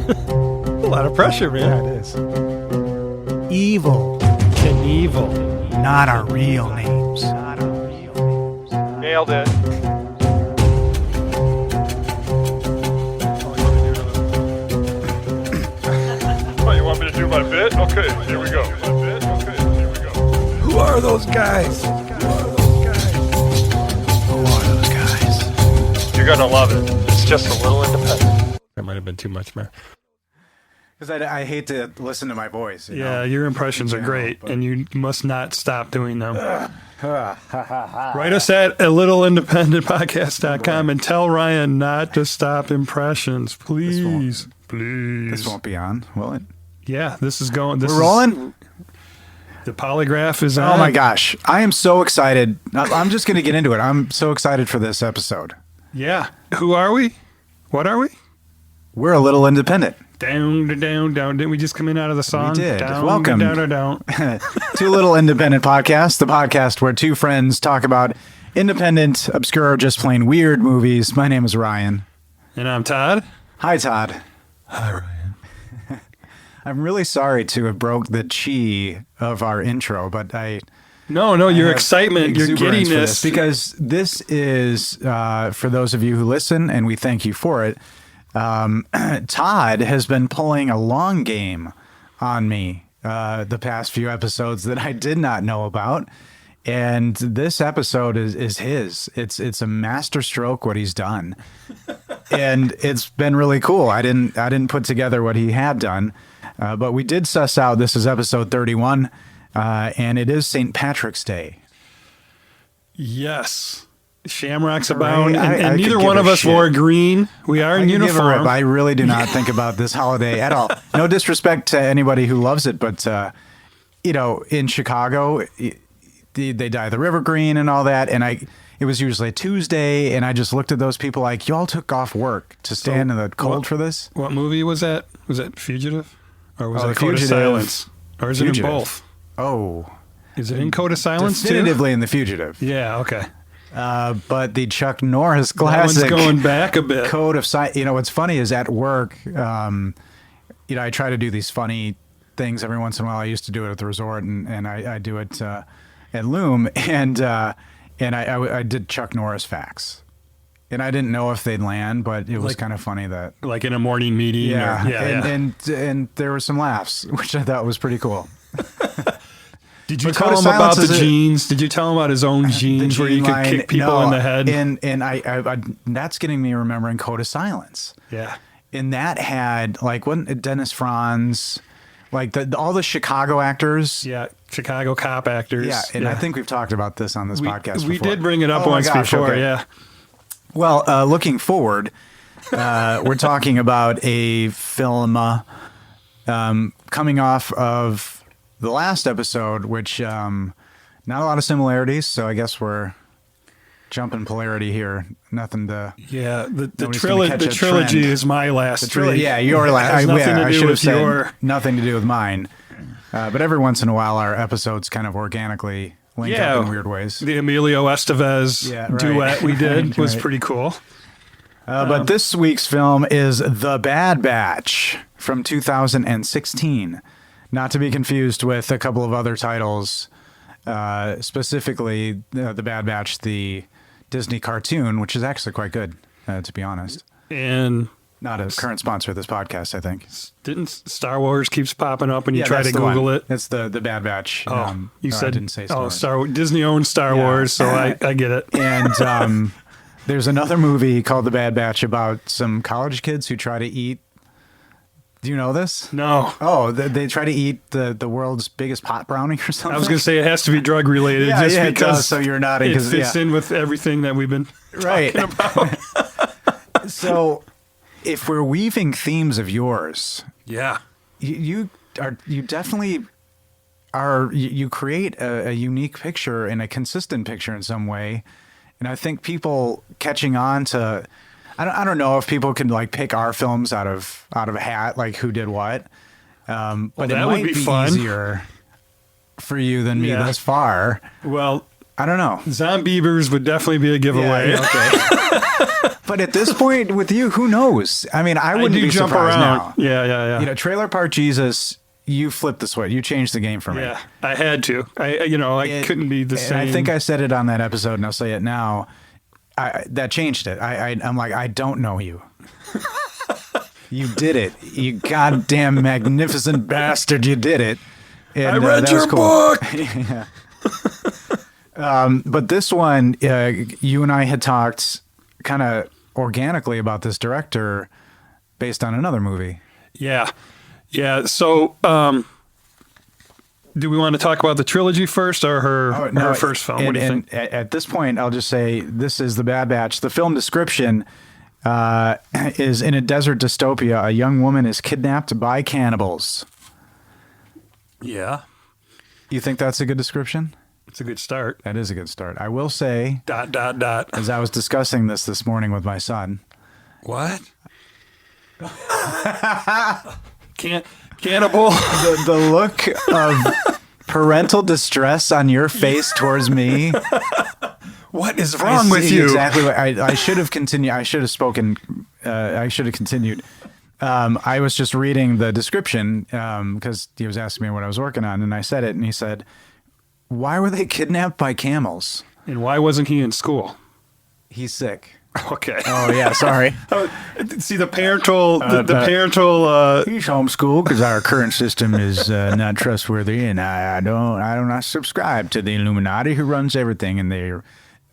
A lot of pressure, man. Yeah, it is. Evil. Knievel. Not our real names. Nailed it. Oh, you want me to do my bit? Okay, here we go. Who are those guys? You're gonna love it. It's just a little independent. That might have been too much, man. Because I hate to listen to my voice. You Yeah, know? your impressions are great, and you must not stop doing them. Write us at alittleindependentpodcast.com and tell Ryan not to stop impressions, please. Please. This won't be on, will it? Yeah, this is going. This We're rolling? The polygraph is on. Oh my gosh. I am so excited. I'm just going to get into it. I'm so excited for this episode. Yeah. Who are we? What are we? We're a little independent. Down, down, down. Didn't we just come in out of the song? We did. Down, Welcome. Down, down, down. Two Little Independent Podcasts, the podcast where two friends talk about independent, obscure, just plain weird movies. My name is Ryan. And I'm Todd. Hi, Todd. Hi, Ryan. I'm really sorry to have broke the chi of our intro, but No, your have excitement, your exuberance for giddiness. this, because this is, for those of you who listen, and we thank you for it, Todd has been pulling a long game on me the past few episodes that I did not know about. And this episode is his. It's a master stroke what he's done. And it's been really cool. I didn't put together what he had done, but we did suss out this is episode 31, and it is St. Patrick's Day. Yes. Shamrocks Right, abound, I and could neither give one a of us shit. wore green. We are in I can give a rip. uniform. I really do not think about this holiday at all. No disrespect to anybody who loves it, but in Chicago, they dye the river green and all that, and it was usually a Tuesday, and I just looked at those people like, y'all took off work to stand in the cold for this? What movie was that? Was that Fugitive? Or was Oh, that Code of Fugitive. Silence? Or is it Fugitive. in both? Oh, Is it in Code of Silence definitively in The Fugitive. too? Yeah, okay. But the Chuck Norris That one's classic going back a bit. Code of Silence. What's funny is at work, I try to do these funny things every once in a while. I used to do it at the resort, and I do it at Loom, and I did Chuck Norris facts, and I didn't know if they'd land, but it was Like- kind of funny that Like in a morning meeting. yeah, Or, yeah. and there were some laughs, which I thought was pretty cool. Did you But tell Code of him about Silence the is jeans? Did you tell him about his own jeans where you could Gene kick people line- in the head? and I that's getting me remembering Code of Silence. Yeah. And that had wasn't it Dennis Franz, all the Chicago actors. Yeah. Chicago cop actors. Yeah, and I think we've talked about this on this podcast we before. did bring it up Oh my once gosh, before, okay. yeah. Well, looking forward, we're talking about a film coming off of the last episode, which not a lot of similarities, so I guess we're jumping polarity here. Nothing to... Yeah, the Nobody's gonna catch a trilogy trend. is my last The trilogy, three. yeah, your last. Has nothing to I do should have with said your. nothing to do with mine. But every once in a while, our episodes kind of organically link up in weird ways. The Emilio Estevez Yeah, right. duet we did Right, was right. pretty cool. But this week's film is The Bad Batch from 2016. Not to be confused with a couple of other titles, specifically The Bad Batch, the Disney cartoon, which is actually quite good, to be honest. And Not a current sponsor of this podcast, I think. didn't Star Wars keeps popping up when you Yeah, try that's to the Google one. it? It's the Bad Batch. Oh, you no, said I didn't say Star Wars. Disney owns Star Yeah. Wars, so I get it. And there's another movie called The Bad Batch about some college kids who try to eat. Do you know this? No, Oh, they try to eat the world's biggest pot brownie or something. I was going to say it has to be drug related, Yeah, just yeah, it because does, so you're nodding, it 'cause, fits yeah. in with everything that we've been Right. talking about. So, if we're weaving themes of yours, Yeah, you definitely are. You create a unique picture and a consistent picture in some way, and I think people catching on to. I don't know if people can pick our films out of a hat, like who did what. But it that would might be be fun. easier for you than me Yeah. thus far. well, I don't know. Zombievers would definitely be a giveaway. Yeah, okay. But at this point with you, who knows? I mean, I wouldn't do be jump surprised around. now. Yeah. You know, Trailer Park Jesus, you flipped the switch. You changed the game for me. Yeah, I had to. I couldn't be the And same. I think I said it on that episode, and I'll say it now. That changed it. I'm like, I don't know you. You did it. You goddamn magnificent bastard. You did it. And, I read that your was cool. book. Yeah. But this one, you and I had talked kind of organically about this director based on another movie. Yeah. So, do we want to talk about the trilogy first or her first film? What do you think? At this point, I'll just say this is The Bad Batch. The film description is in a desert dystopia. A young woman is kidnapped by cannibals. Yeah, You think that's a good description? it's a good start. That is a good start. I will say, ... as I was discussing this morning with my son. What? Cannibal. The look of parental distress on your face towards me. What is wrong with you? Exactly. I should have continued. I should have spoken. I should have continued. I was just reading the description because he was asking me what I was working on, and I said it, and he said, "Why were they kidnapped by camels?" And why wasn't he in school? He's sick. Okay. Oh yeah, sorry. See the parental. The parental. He's homeschooled because our current system is not trustworthy, and I don't subscribe to the Illuminati who runs everything. And they're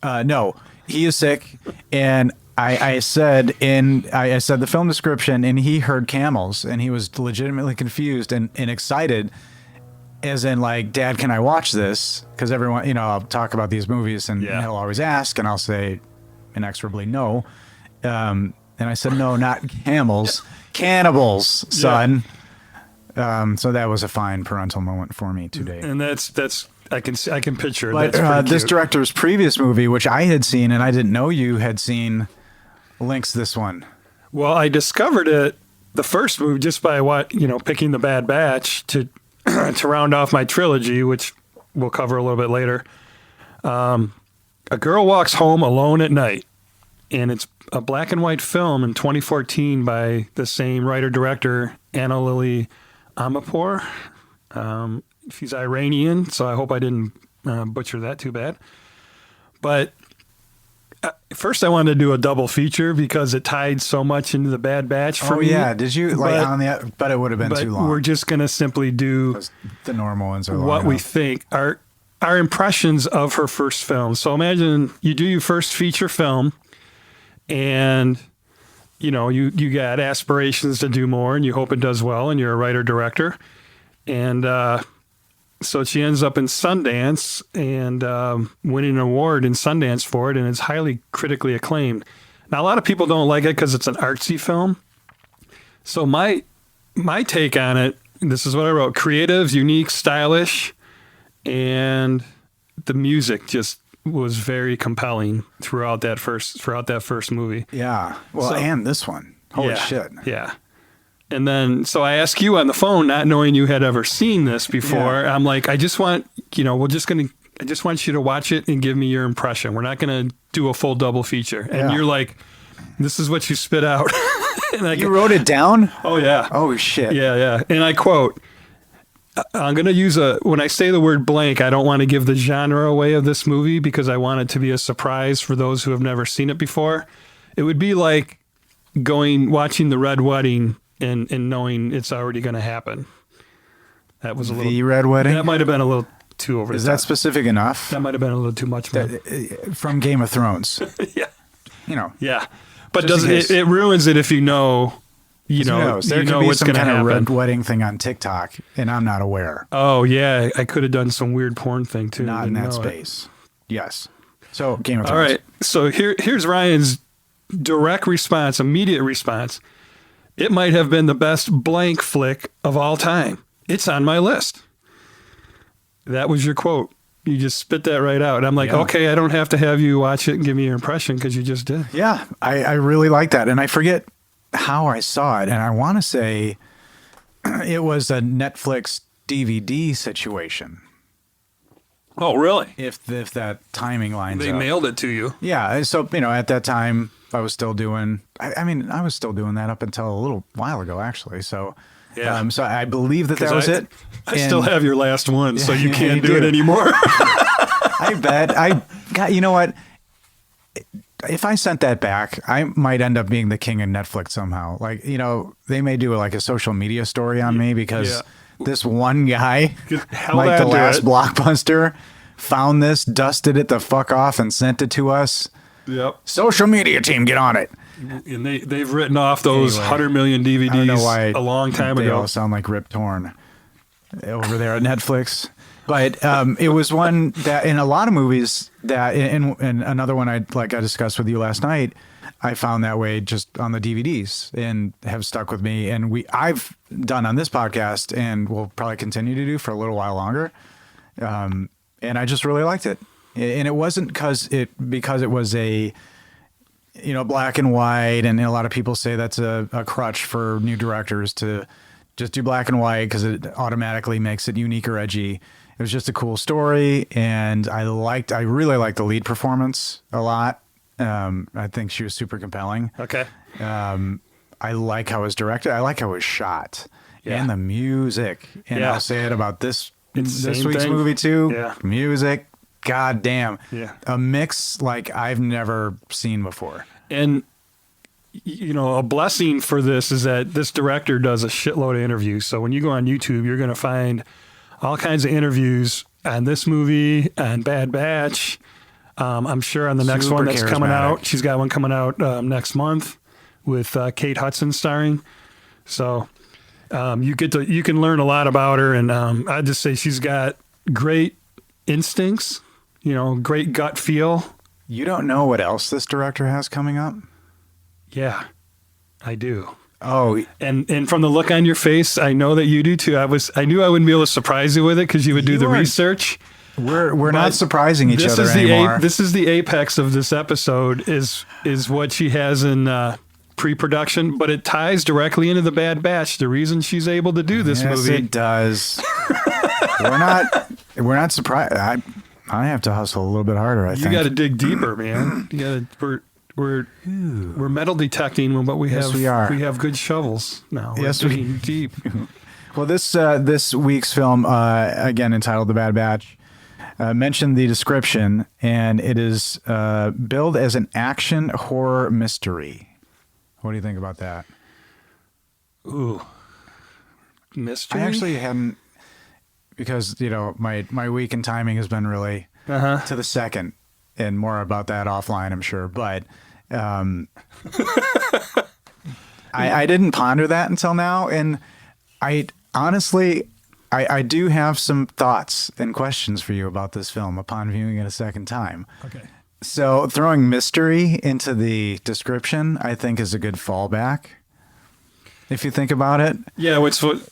no, he is sick, and I said the film description, and he heard camels, and he was legitimately confused and excited, as in like, Dad, can I watch this? Because everyone, I'll talk about these movies, and he'll always ask, and I'll say inexorably no. And I said, no, not camels, cannibals, son. Yeah. So that was a fine parental moment for me today. And that's I can picture. But that's this cute. director's previous movie, which I had seen and I didn't know you had seen, links this one. Well, I discovered it the first movie just by picking The Bad Batch to to round off my trilogy, which we'll cover a little bit later. A girl walks home alone at night, and it's a black and white film in 2014 by the same writer-director, Anna Lily Amirpour. She's Iranian, so I hope I didn't butcher that too bad. But first I wanted to do a double feature because it tied so much into The Bad Batch for me. Oh, yeah. Did you? But it would have been too long. We're just going to simply do the normal ones are long what we enough. think are our impressions of her first film. So imagine you do your first feature film, and you got aspirations to do more, and you hope it does well, and you're a writer director, and so she ends up in Sundance and winning an award in Sundance for it, and it's highly critically acclaimed. Now a lot of people don't like it because it's an artsy film. So my take on it, this is what I wrote: creative, unique, stylish. And the music just was very compelling throughout that first movie. Yeah. Well, and this one. Holy shit. Yeah. And then, so I asked you on the phone, not knowing you had ever seen this before. Yeah. I'm like, I just want you to watch it and give me your impression. We're not going to do a full double feature. And you're like, this is what you spit out. And you wrote it down? Oh, yeah. Oh, shit. Yeah. And I quote, I'm going to use when I say the word blank, I don't want to give the genre away of this movie because I want it to be a surprise for those who have never seen it before. It would be like watching The Red Wedding and knowing it's already going to happen. That was The Red Wedding? That might have been a little too over the top. Is that specific enough? That might have been a little too much. From Game of Thrones. Yeah. Yeah. But it ruins it if you know... There could be what's some going to kind happen. of red wedding thing on TikTok, and I'm not aware. Oh yeah, I could have done some weird porn thing too. Not in that space. Yes. So Game of Thrones. All right. So here's Ryan's direct response, immediate response. It might have been the best blank flick of all time. It's on my list. That was your quote. You just spit that right out. And I'm like, okay, I don't have to have you watch it and give me your impression because you just did. Yeah, I really like that, and I forget how I saw it, and I want to say it was a Netflix DVD situation. Oh, really? if that timing lines They up. mailed it to you. Yeah, so at that time I was still doing. I was still doing that up until a little while ago, actually. So, Yeah. so I believe that was it. I still And have your last one, so you Yeah, can't you do it do. anymore. I bet I got. You know what? If I sent that back, I might end up being the king of Netflix somehow. Like, they may do like a social media story on me because Yeah. this one guy, Held like the on to last it. Blockbuster, found this, dusted it the fuck off, and sent it to us. Yep. Social media team, get on it. And they've written off those Anyway, 100 million I don't know why DVDs a long time they ago. all sound like Rip Torn over there at Netflix. But it was one that in a lot of movies that in another one I discussed with you last night, I found that way just on the DVDs and have stuck with me. And I've done on this podcast and will probably continue to do for a little while longer. And I just really liked it. And it wasn't because it was a black and white, and a lot of people say that's a crutch for new directors to just do black and white because it automatically makes it unique or edgy. It was just a cool story, and I really liked the lead performance a lot. I think she was super compelling. Okay. I like how it was directed. I like how it was shot, Yeah. and the music. And Yeah. I'll say it about this It's the this same week's thing. movie too. Yeah. Music. God damn. Yeah. A mix like I've never seen before. And a blessing for this is that this director does a shitload of interviews. So when you go on YouTube, you're going to find all kinds of interviews on this movie and Bad Batch. I'm sure on the next Super one that's coming out, charismatic. she's got one coming out next month with Kate Hudson starring. So you can learn a lot about her, and I'd just say she's got great instincts, great gut feel. You don't know what else this director has coming up? Yeah, I do. Oh, And from the look on your face, I know that you do too. I knew I wouldn't be able to surprise you with it because you would do You the are- research. we're But not surprising each other anymore. This is the apex of this episode is what she has in pre-production, but it ties directly into the Bad Batch. The reason she's able to do this yes, movie. it does. we're not surprised. I have to hustle a little bit harder. I You think. got to dig deeper, man. You got to. We're metal detecting, but we have Yes, we are. We have good shovels now. We're Yes, we- digging deep. Well, this week's film, again entitled The Bad Batch, mentioned the description, and it is billed as an action horror mystery. What do you think about that? Ooh, mystery. I actually hadn't, because my week and timing has been really Uh-huh. to the second, and more about that offline, I'm sure. But I didn't ponder that until now, and I honestly, I do have some thoughts and questions for you about this film upon viewing it a second time. Okay. So throwing mystery into the description, I think, is a good fallback. If you think about it, Yeah, it's because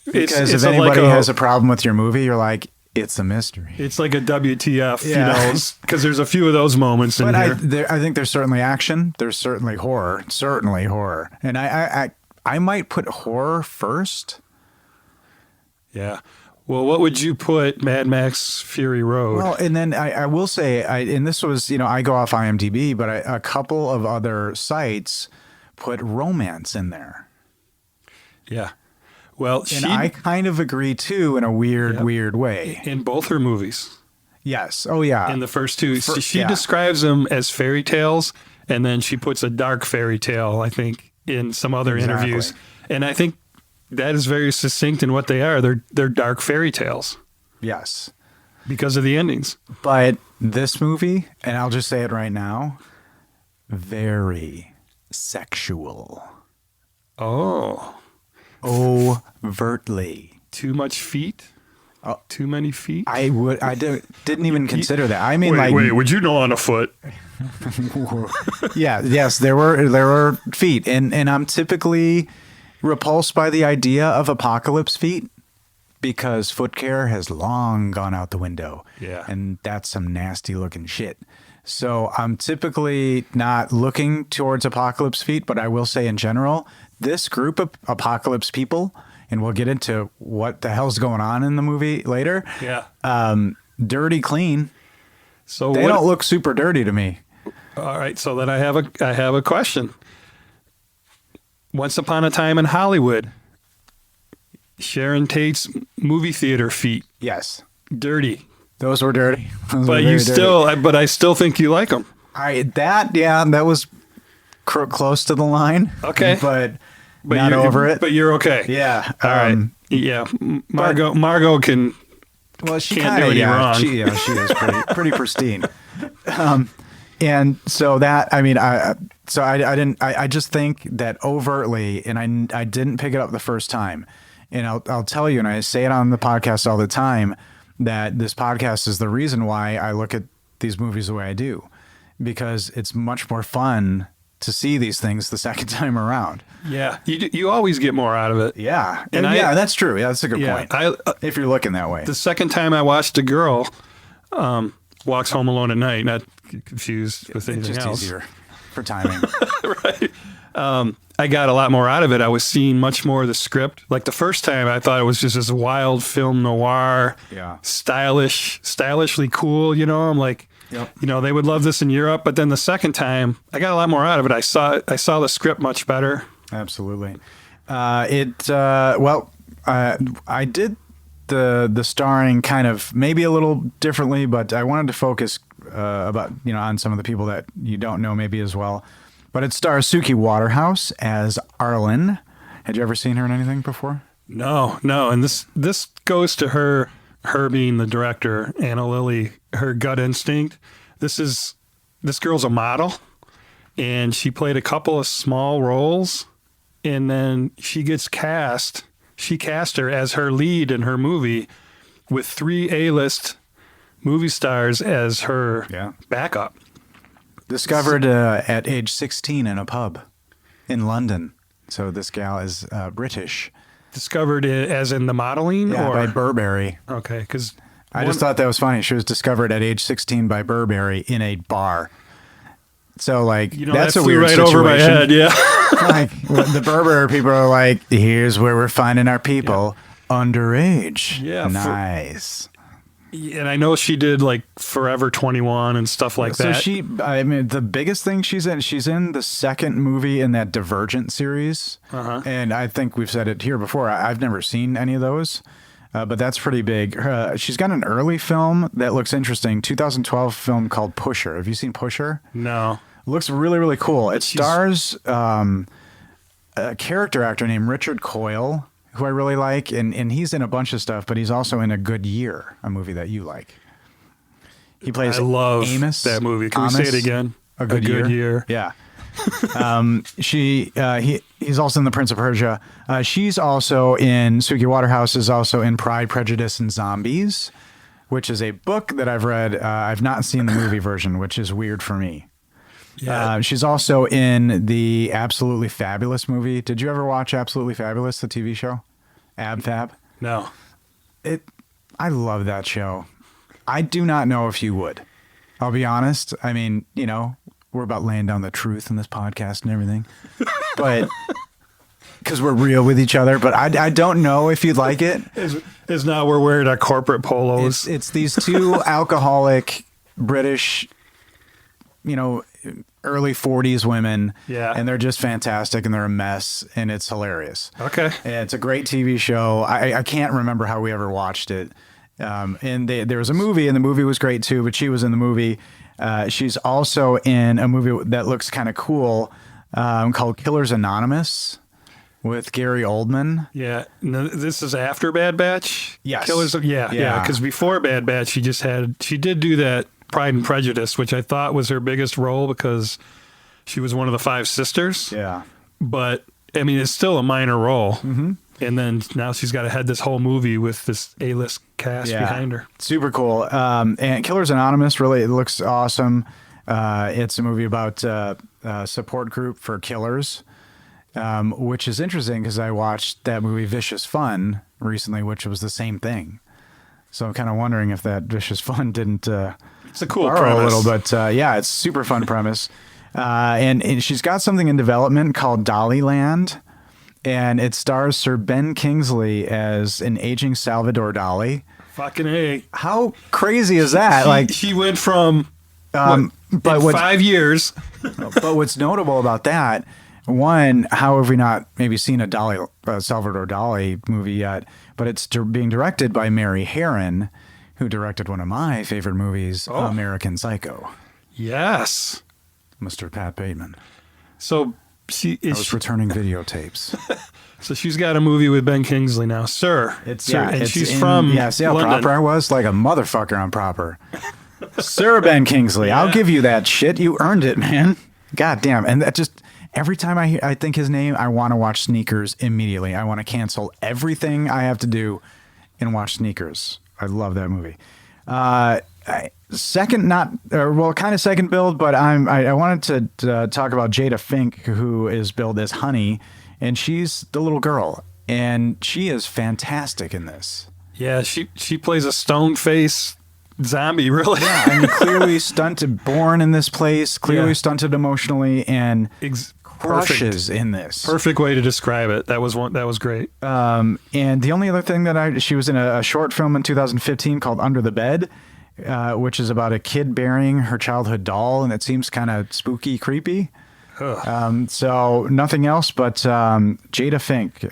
it's if anybody like has a problem with your movie, you're like, it's a mystery. it's like a WTF, Yeah. because there's a few of those moments in But here. I think there's certainly action. There's certainly horror. And I might put horror first. Yeah. Well, what would you put Mad Max Fury Road? Well, and then I will say, and this was, I go off IMDb, but a couple of other sites put romance in there. Yeah. Well, And she I kind of agree too, in a weird way. in both her movies, Yes. Oh, yeah. in the first two, she yeah. describes them as fairy tales, and then she puts a dark fairy tale, I think, in some other Exactly. interviews. And I think that is very succinct in what they are. They're dark fairy tales Yes. because of the endings. But this movie, and I'll just say it right now, very sexual. Oh, Overtly. too much feet? Oh. Too many feet? Didn't even consider that. I mean, would you know on a foot? yes, there were feet, and I'm typically repulsed by the idea of apocalypse feet because foot care has long gone out the window. Yeah. And that's some nasty looking shit. So I'm typically not looking towards apocalypse feet, but I will say in general, this group of apocalypse people, and we'll get into what the hell's going on in the movie later. Yeah. dirty clean. So They don't look super dirty to me. All right, so then I have a question. Once upon a time in Hollywood, Sharon Tate's movie theater feet, Yes. dirty. Those were dirty. Those were But very you dirty. still, but I still think you like them. That was close to the line. Okay. But not you're- over it. But you're okay. Yeah. All right. Yeah. Margot can. Well, she Can't kinda, do any wrong. She is pretty pristine. And so that, I mean, I just think that overtly, and I didn't pick it up the first time. And I'll tell you, and I say it on the podcast all the time, that this podcast is the reason why I look at these movies the way I do, because it's much more fun to see these things the second time around. Yeah. You always get more out of it. Yeah. And Yeah, that's true. Yeah, that's a good Yeah. point. If you're looking that way. The second time I watched a girl walks home alone at night, not confused with It's anything just else. easier for timing. Right. I got a lot more out of it. I was seeing much more of the script. Like the first time, I thought it was just this wild film noir, Yeah. stylishly cool. You know, I'm like, Yep. you know, they would love this in Europe. But then the second time, I got a lot more out of it. I saw the script much better. Absolutely. I did the starring kind of maybe a little differently, but I wanted to focus on some of the people that you don't know maybe as well. But it stars Suki Waterhouse as Arlen. Had you ever seen her in anything before? No, and this goes to her being the director, Anna Lily, her gut instinct. This girl's a model, and she played a couple of small roles, and then she gets cast. She cast her as her lead in her movie with 3 A-list movie stars as her backup. Discovered at age 16 in a pub in London. So this gal is British. Discovered it as in the modeling, Yeah, or by Burberry. okay, because I just thought that was funny. She was discovered at age 16 by Burberry in a bar. So, like, that's that a flew weird right situation. over my head. Yeah. Like, the Burberry people are like, here's where we're finding our people underage. Yeah, nice. And I know she did like Forever 21 and stuff like So that. the biggest thing she's in the second movie in that Divergent series. Uh-huh. And I think we've said it here before. I've never seen any of those, but that's pretty big. She's got an early film that looks interesting. 2012 film called Pusher. Have you seen Pusher? No. It looks really, really cool. It stars a character actor named Richard Coyle, who I really like, and he's in a bunch of stuff, but he's also in A Good Year, a movie that you like. He plays I love Amos. that movie. Can we say it again? A Good Year. Yeah. He's also in The Prince of Persia. She's also in, Suki Waterhouse is also in Pride, Prejudice, and Zombies, which is a book that I've read. I've not seen the movie version, which is weird for me. Yeah. She's also in the Absolutely Fabulous movie. Did you ever watch Absolutely Fabulous, the TV show? Ab Fab? No. I love that show. I do not know if you would. I'll be honest. I mean, you know, we're about laying down the truth in this podcast and everything. But because we're real with each other. But I don't know if you'd like it. Is now we're wearing our corporate polos. It's these two alcoholic British, you know, early 40s women. Yeah. And they're just fantastic and they're a mess and it's hilarious. Okay. And it's a great TV show. I can't remember how we ever watched it. And there was a movie and the movie was great too, but she was in the movie. She's also in a movie that looks kind of cool called Killers Anonymous with Gary Oldman. Yeah. No, this is after Bad Batch? Yes. Killers. Yeah. Because before Bad Batch, she did do that Pride and Prejudice, which I thought was her biggest role because she was one of the 5 sisters. Yeah. But I mean, it's still a minor role. Mm-hmm. And then now she's got to head this whole movie with this A-list cast behind her. Super cool. And Killers Anonymous, really, it looks awesome. It's a movie about a support group for killers, which is interesting because I watched that movie Vicious Fun recently, which was the same thing. So I'm kind of wondering if that Vicious Fun didn't It's a cool borrow premise. a little, but yeah, it's super fun premise. And she's got something in development called Dollyland. And it stars Sir Ben Kingsley as an aging Salvador Dali. Fucking A. How crazy is that? She went from but in what's 5 years. but what's notable about that, one, how have we not maybe seen a Salvador Dali movie yet? But it's being directed by Mary Herron, who directed one of my favorite movies, American Psycho. Yes. Mr. Pat Bateman. So I was returning videotapes. So she's got a movie with Ben Kingsley now, Sir. And she's from see how London. proper I was? Like a motherfucker on proper. Sir Ben Kingsley, I'll give you that shit. You earned it, man. God damn. And that just, every time I think his name, I want to watch Sneakers immediately. I want to cancel everything I have to do and watch Sneakers. I love that movie. Second build, but I wanted to talk about Jada Fink, who is billed as Honey, and she's the little girl, and she is fantastic in this. Yeah, she plays a stone face zombie, really. Yeah, I mean, clearly stunted, born in this place, clearly stunted emotionally, and crushes in this. Perfect way to describe it. That was great. And the only other thing she was in a short film in 2015 called Under the Bed, which is about a kid burying her childhood doll, and it seems kind of spooky, creepy. So nothing else, but Jada Fink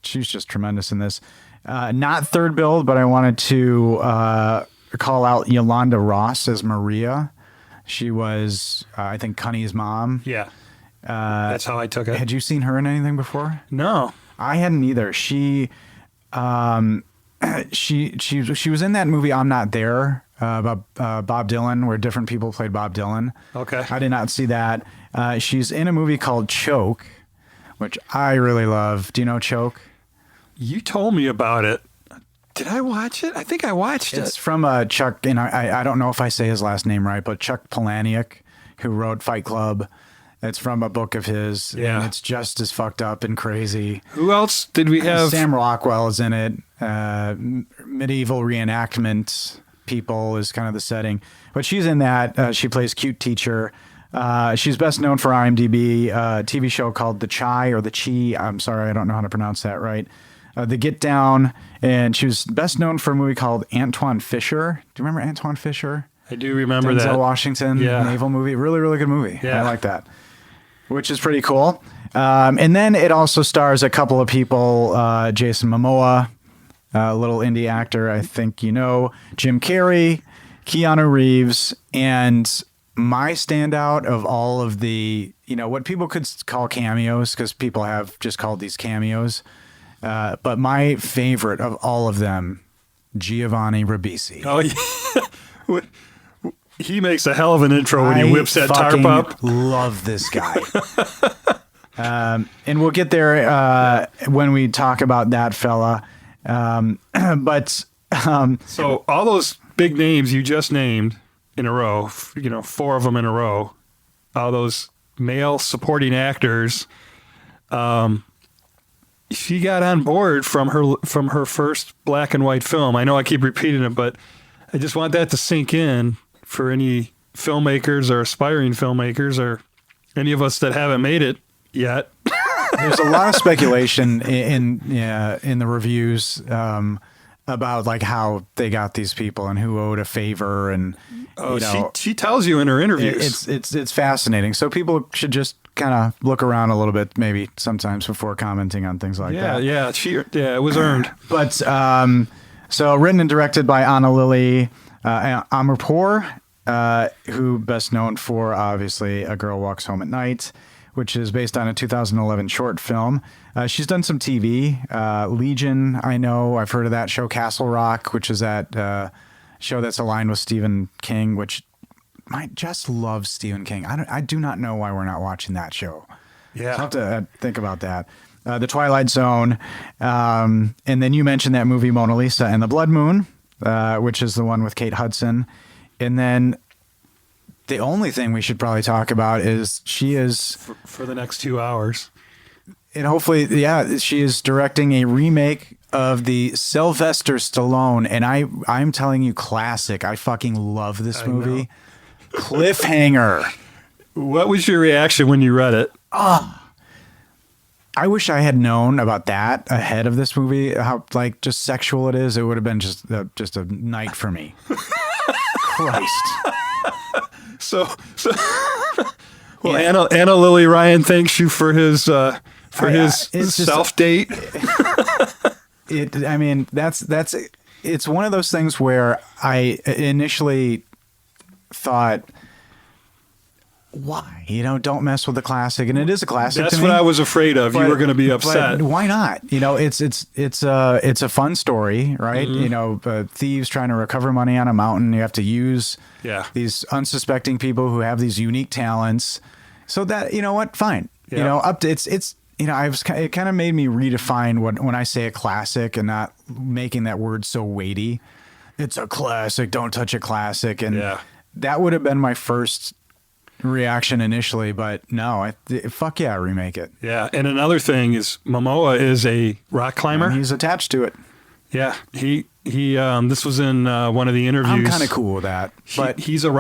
she's just tremendous in this. Not third build, but I wanted to call out Yolanda Ross as Maria. She was, I think, Cunny's mom. Yeah. That's how I took it. Had you seen her in anything before? No. I hadn't either. She was in that movie I'm Not There about Bob Dylan, where different people played Bob Dylan. Okay. I did not see that. She's in a movie called Choke, which I really love. Do you know Choke? You told me about it. Did I watch it? I think I watched it. It's from Chuck, and I don't know if I say his last name right, but Chuck Palahniuk, who wrote Fight Club. It's from a book of his. Yeah. And it's just as fucked up and crazy. Who else did we have? Sam Rockwell is in it. Medieval reenactment people is kind of the setting. But she's in that. She plays cute teacher. She's best known for IMDb, a TV show called The Chi or The Chi. I'm sorry, I don't know how to pronounce that right. The Get Down. And she was best known for a movie called Antoine Fisher. Do you remember Antoine Fisher? I do remember Denzel that. Washington naval movie. Really, really good movie. Yeah. I like that. Which is pretty cool. And then it also stars a couple of people, Jason Momoa, a little indie actor, I think you know, Jim Carrey, Keanu Reeves, and my standout of all of the, what people could call cameos, because people have just called these cameos. But my favorite of all of them, Giovanni Ribisi. Oh, yeah. He makes a hell of an intro when he whips that tarp up. Love this guy. And we'll get there when we talk about that fella. So all those big names you just named in a row, 4 of them in a row, all those male supporting actors, she got on board from her first black and white film. I know I keep repeating it, but I just want that to sink in for any filmmakers or aspiring filmmakers or any of us that haven't made it yet. There's a lot of speculation in the reviews about like how they got these people and who owed a favor, and she tells you in her interviews. It's fascinating. So people should just kind of look around a little bit, maybe sometimes before commenting on things like that. Yeah, it was earned. But so written and directed by Anna Lily Amirpour, who best known for obviously A Girl Walks Home at Night, which is based on a 2011 short film. She's done some TV. Legion, I know. I've heard of that show. Castle Rock, which is that show that's aligned with Stephen King, which I just love Stephen King. I do not know why we're not watching that show. Yeah. I'll have to think about that. The Twilight Zone. And then you mentioned that movie Mona Lisa and the Blood Moon, which is the one with Kate Hudson. And then the only thing we should probably talk about is she is... For the next 2 hours. And hopefully, she is directing a remake of the Sylvester Stallone. And I'm telling you, classic. I fucking love this movie. Cliffhanger. What was your reaction when you read it? I wish I had known about that ahead of this movie, how like just sexual it is. It would have been just a night for me. Christ. So well, Anna Lily Ryan thanks you for his it's just- self date. I mean, it's one of those things where I initially thought, why? Don't mess with the classic. And it is a classic. That's to what me. I was afraid of. You But- were going to be upset. But why not? It's a fun story, right? Thieves trying to recover money on a mountain. You have to use Yeah. these unsuspecting people who have these unique talents. So that what, fine. Yeah. Up to it's it kind of made me redefine when I say a classic and not making that word so weighty. It's a classic. Don't touch a classic. And Yeah. that would have been my first reaction initially, but no, fuck yeah, remake it. Yeah, and another thing is Momoa is a rock climber. And he's attached to it. Yeah, he this was in one of the interviews. I'm kind of cool with that, but he's a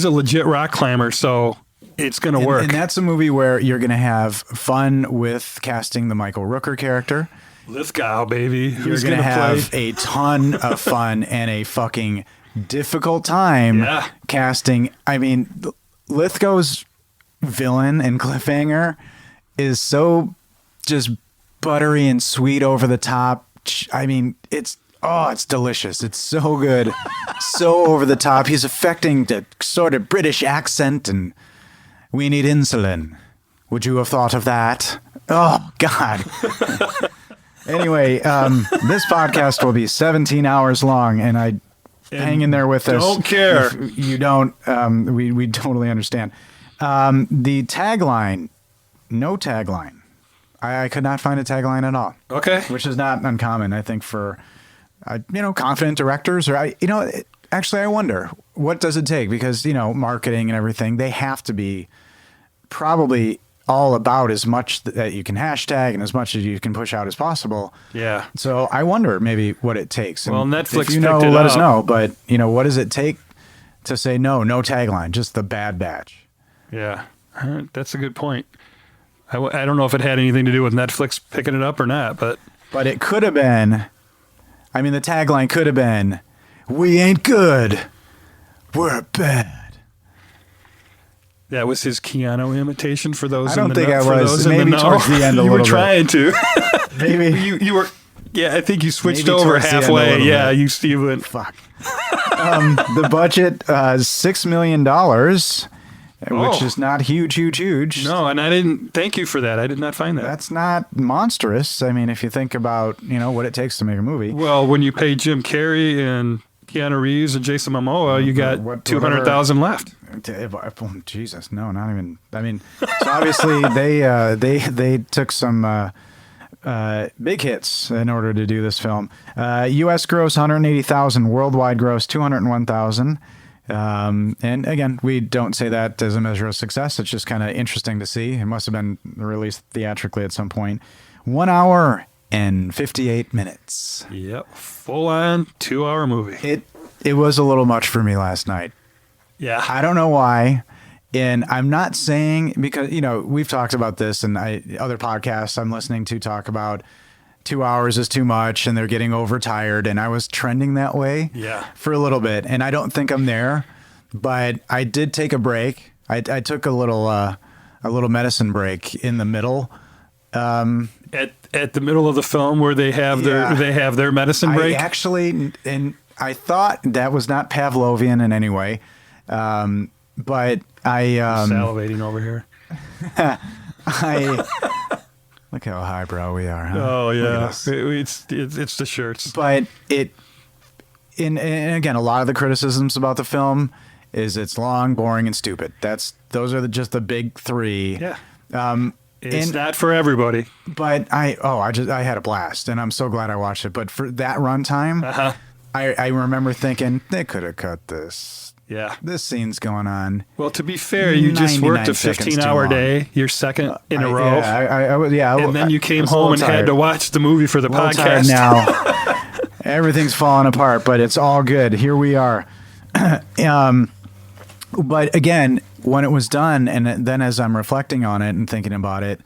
legit rock climber, so it's going to work. And that's a movie where you're going to have fun with casting the Michael Rooker character. Lithgow, baby. You're Who's going going to to have play? a ton of fun and a fucking difficult time Yeah. casting. I mean, Lithgow's villain in Cliffhanger is so just buttery and sweet over the top. I mean, it's delicious. It's so good. So over the top. He's affecting the sort of British accent, and we need insulin. Would you have thought of that? Oh, God. Anyway, this podcast will be 17 hours long, and hang in there with us. Don't care. If you don't. We totally understand. The tagline, no tagline. I could not find a tagline at all. Okay. Which is not uncommon, I think, for confident directors. Actually, I wonder, what does it take? Because marketing and everything, they have to be probably all about as much that you can hashtag and as much as you can push out as possible. Yeah. So I wonder maybe what it takes. And Well, Netflix if you know, picked it let us up. know. But what does it take to say no tagline, just the Bad Batch? Yeah. That's a good point. I don't know if it had anything to do with Netflix picking it up or not, but But it could have been. I mean, the tagline could have been, "We ain't good, we're bad." that was his Keanu imitation for those. I don't in the think know, I for was. those in Maybe the know. towards the end a you were little bit. trying to. Maybe. you were. Yeah, I think you switched Maybe over towards the end a halfway. little Yeah, bit. you went. Fuck. The budget, $6 million, which Oh. is not huge. No, and I didn't. Thank you for that. I did not find that. That's not monstrous. I mean, if you think about, what it takes to make a movie. Well, when you pay Jim Carrey and Keanu Reeves and Jason Momoa, you got What- 200,000 left. Oh, Jesus, no, not even. I mean, so obviously they took some big hits in order to do this film. U.S. gross 180,000, worldwide gross 201,000. And again, we don't say that as a measure of success. It's just kind of interesting to see. It must have been released theatrically at some point. 1 hour and 58 minutes. Yep, full on 2-hour movie. It was a little much for me last night. Yeah, I don't know why. And I'm not saying, because, we've talked about this and other podcasts I'm listening to talk about 2 hours is too much and they're getting overtired. And I was trending that way Yeah. for a little bit. And I don't think I'm there, but I did take a break. I took a little medicine break in the middle. at the middle of the film where they have Yeah. their medicine break. I actually, and I thought that was not Pavlovian in any way. But I, Salivating over here. look how highbrow we are, huh? Oh Look at yeah, us. it's the shirts. But and again, a lot of the criticisms about the film is it's long, boring, and stupid. Those are just the big three. Yeah, It's it's not for everybody. But I had a blast, and I'm so glad I watched it. But for that runtime, Uh-huh. I remember thinking they could have cut this. Yeah. This scene's going on. Well, to be fair, you just 99 worked a seconds too 15-hour long. day, your second in a row, and then you came I was a home and little had to tired. watch the movie for the A little tired podcast. now. Everything's falling apart, but it's all good. Here we are. But again, when it was done, and then as I'm reflecting on it and thinking about it,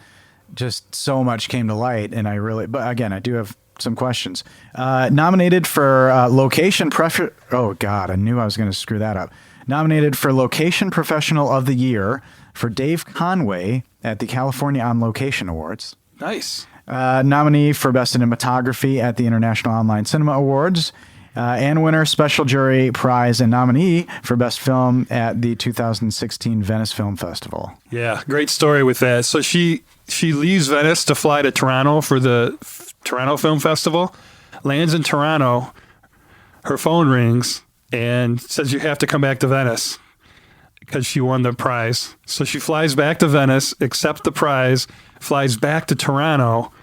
just so much came to light, and but again, I do have some questions. Nominated for oh God, I knew I was going to screw that up. Nominated for Location Professional of the Year for Dave Conway at the California On Location Awards. Nice. Nominee for Best Cinematography at the International Online Cinema Awards. And winner Special Jury Prize and nominee for Best Film at the 2016 Venice Film Festival. Yeah, great story with that. So she leaves Venice to fly to Toronto for the Toronto Film Festival, lands in Toronto, her phone rings, and says you have to come back to Venice because she won the prize. So she flies back to Venice, accepts the prize, flies back to Toronto,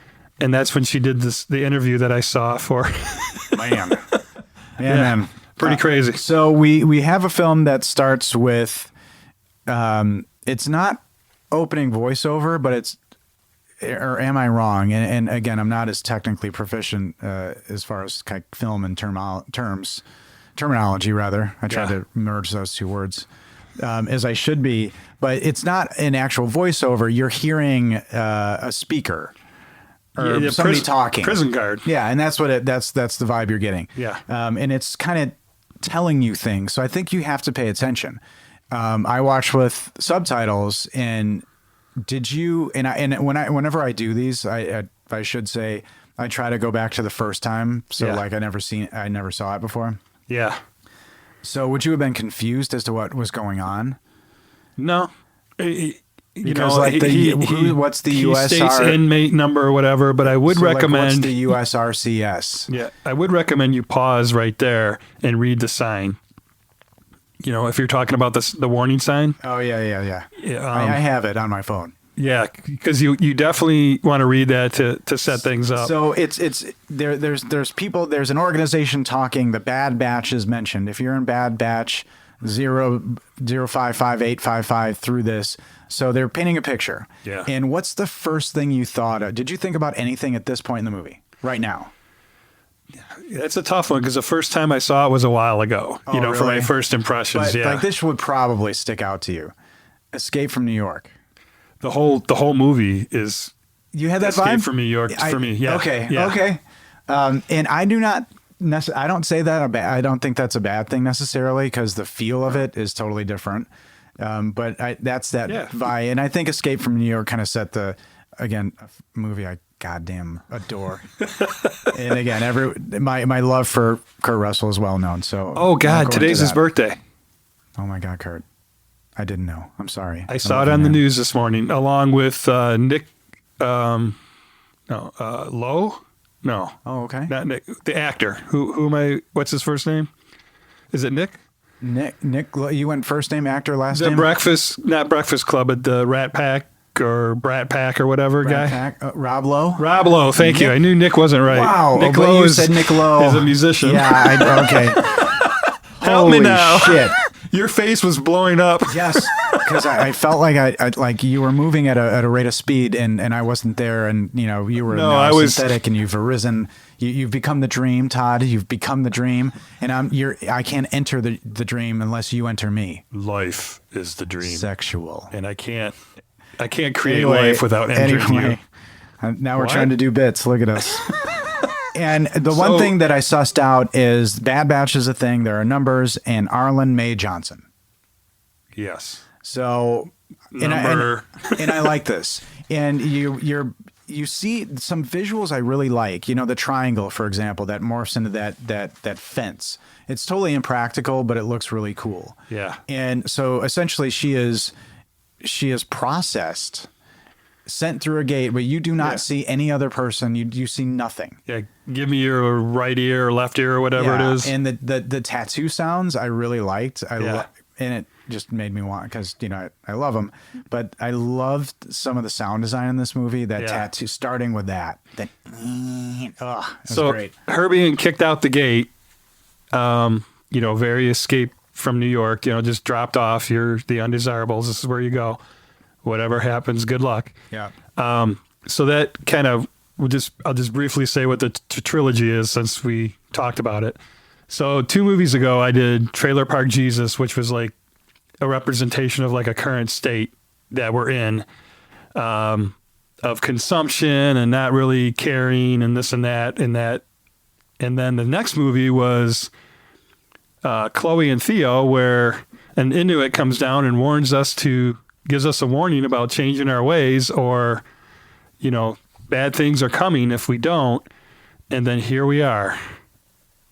and that's when she did the interview that I saw for. Man. Man. Pretty crazy. So we have a film that starts with, it's not opening voiceover, but or am I wrong? And again, I'm not as technically proficient as far as film and terminology rather. I tried to merge those two words as I should be, but it's not an actual voiceover. You're hearing a speaker. Or somebody talking. Prison guard. Yeah, and that's what that's the vibe you're getting. Yeah. And it's kind of telling you things. So I think you have to pay attention. I watch with subtitles, and whenever I do these, I should say I try to go back to the first time. So like I never saw it before. Yeah. So would you have been confused as to what was going on? No. Because what's the he USR states inmate number or whatever, but I would recommend what's the USRCS. Yeah, I would recommend you pause right there and read the sign. You know, if you're talking about the warning sign. Oh yeah. I have it on my phone. Yeah, because you definitely want to read that to set things up. So there's people, there's an organization talking. The Bad Batch is mentioned. If you're in Bad Batch 0055855 through this. So they're painting a picture. Yeah. And what's the first thing you thought of? Did you think about anything at this point in the movie right now? It's a tough one because the first time I saw it was a while ago, for really? my first impressions. But like this would probably stick out to you. Escape from New York. The whole movie is you had that Escape vibe? from New York for me. Yeah. Okay. Yeah. Okay. And I do not I don't say that I don't think that's a bad thing necessarily because the feel of it is totally different. But that's that vibe. And I think Escape from New York kind of set a movie I goddamn adore. And again, my love for Kurt Russell is well known. So oh God, today's his birthday. Oh my God, Kurt. I didn't know. I'm sorry. I saw it on the news this morning along with Nick Lowe. No. Oh, okay. Not Nick. The actor. Who am I? What's his first name? Is it Nick? Nick, you went first name, actor, last the name? Not Breakfast Club, but the Rat Pack or Brat Pack or whatever Rat guy. Pack, Rob Lowe? Rob Lowe, thank you. I knew Nick wasn't right. Wow. Nick But Lowe you said Nick Lowe. is a musician. Yeah, okay. Help me now. Shit. Your face was blowing up. Yes, because I felt like I like you were moving at a rate of speed, and I wasn't there, and you were synthetic, and you've arisen. You've become the dream, Todd. You've become the dream, and I can't enter the dream unless you enter me. Life is the dream. Sexual, and I can't create life without entering you. Now we're trying to do bits. Look at us. And the one thing that I sussed out is Bad Batch is a thing. There are numbers, and Arlen Mae Johnson. Yes. So, and I like this. And you see some visuals I really like. The triangle, for example, that morphs into that fence. It's totally impractical, but it looks really cool. Yeah. And so essentially, she is processed, sent through a gate, but you do not see any other person. You see nothing. Yeah. Give me your right ear or left ear or whatever it is. And the tattoo sounds I really liked. And it just made me want, because I love them, but I loved some of the sound design in this movie. That tattoo, starting with that. So great. Her being kicked out the gate, very escape from New York. Just dropped off. You're the undesirables. This is where you go. Whatever happens, good luck. Yeah. So that kind of I'll just briefly say what the trilogy is since we talked about it. So 2 movies ago, I did Trailer Park Jesus, which was like a representation of like a current state that we're in. of consumption and not really caring and this and that and that. And then the next movie was Chloe and Theo, where an Inuit comes down and gives us a warning about changing our ways, or, bad things are coming if we don't. And then here we are,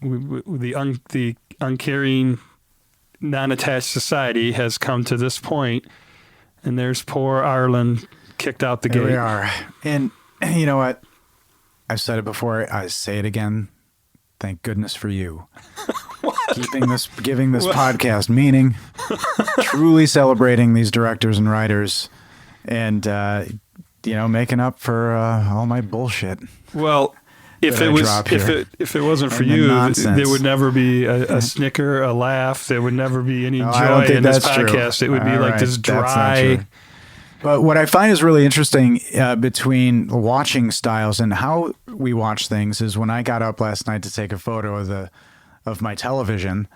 the uncaring, non-attached society has come to this point, and there's poor Ireland kicked out the gate. Here we are. And you know what? I've said it before. I say it again. Thank goodness for you. Giving this podcast meaning, truly celebrating these directors and writers, and making up for all my bullshit. Well, if it wasn't for you, there would never be a snicker, a laugh. There would never be any joy in this podcast. True. It would be like this dry. But what I find is really interesting between watching styles and how we watch things is when I got up last night to take a photo of my television,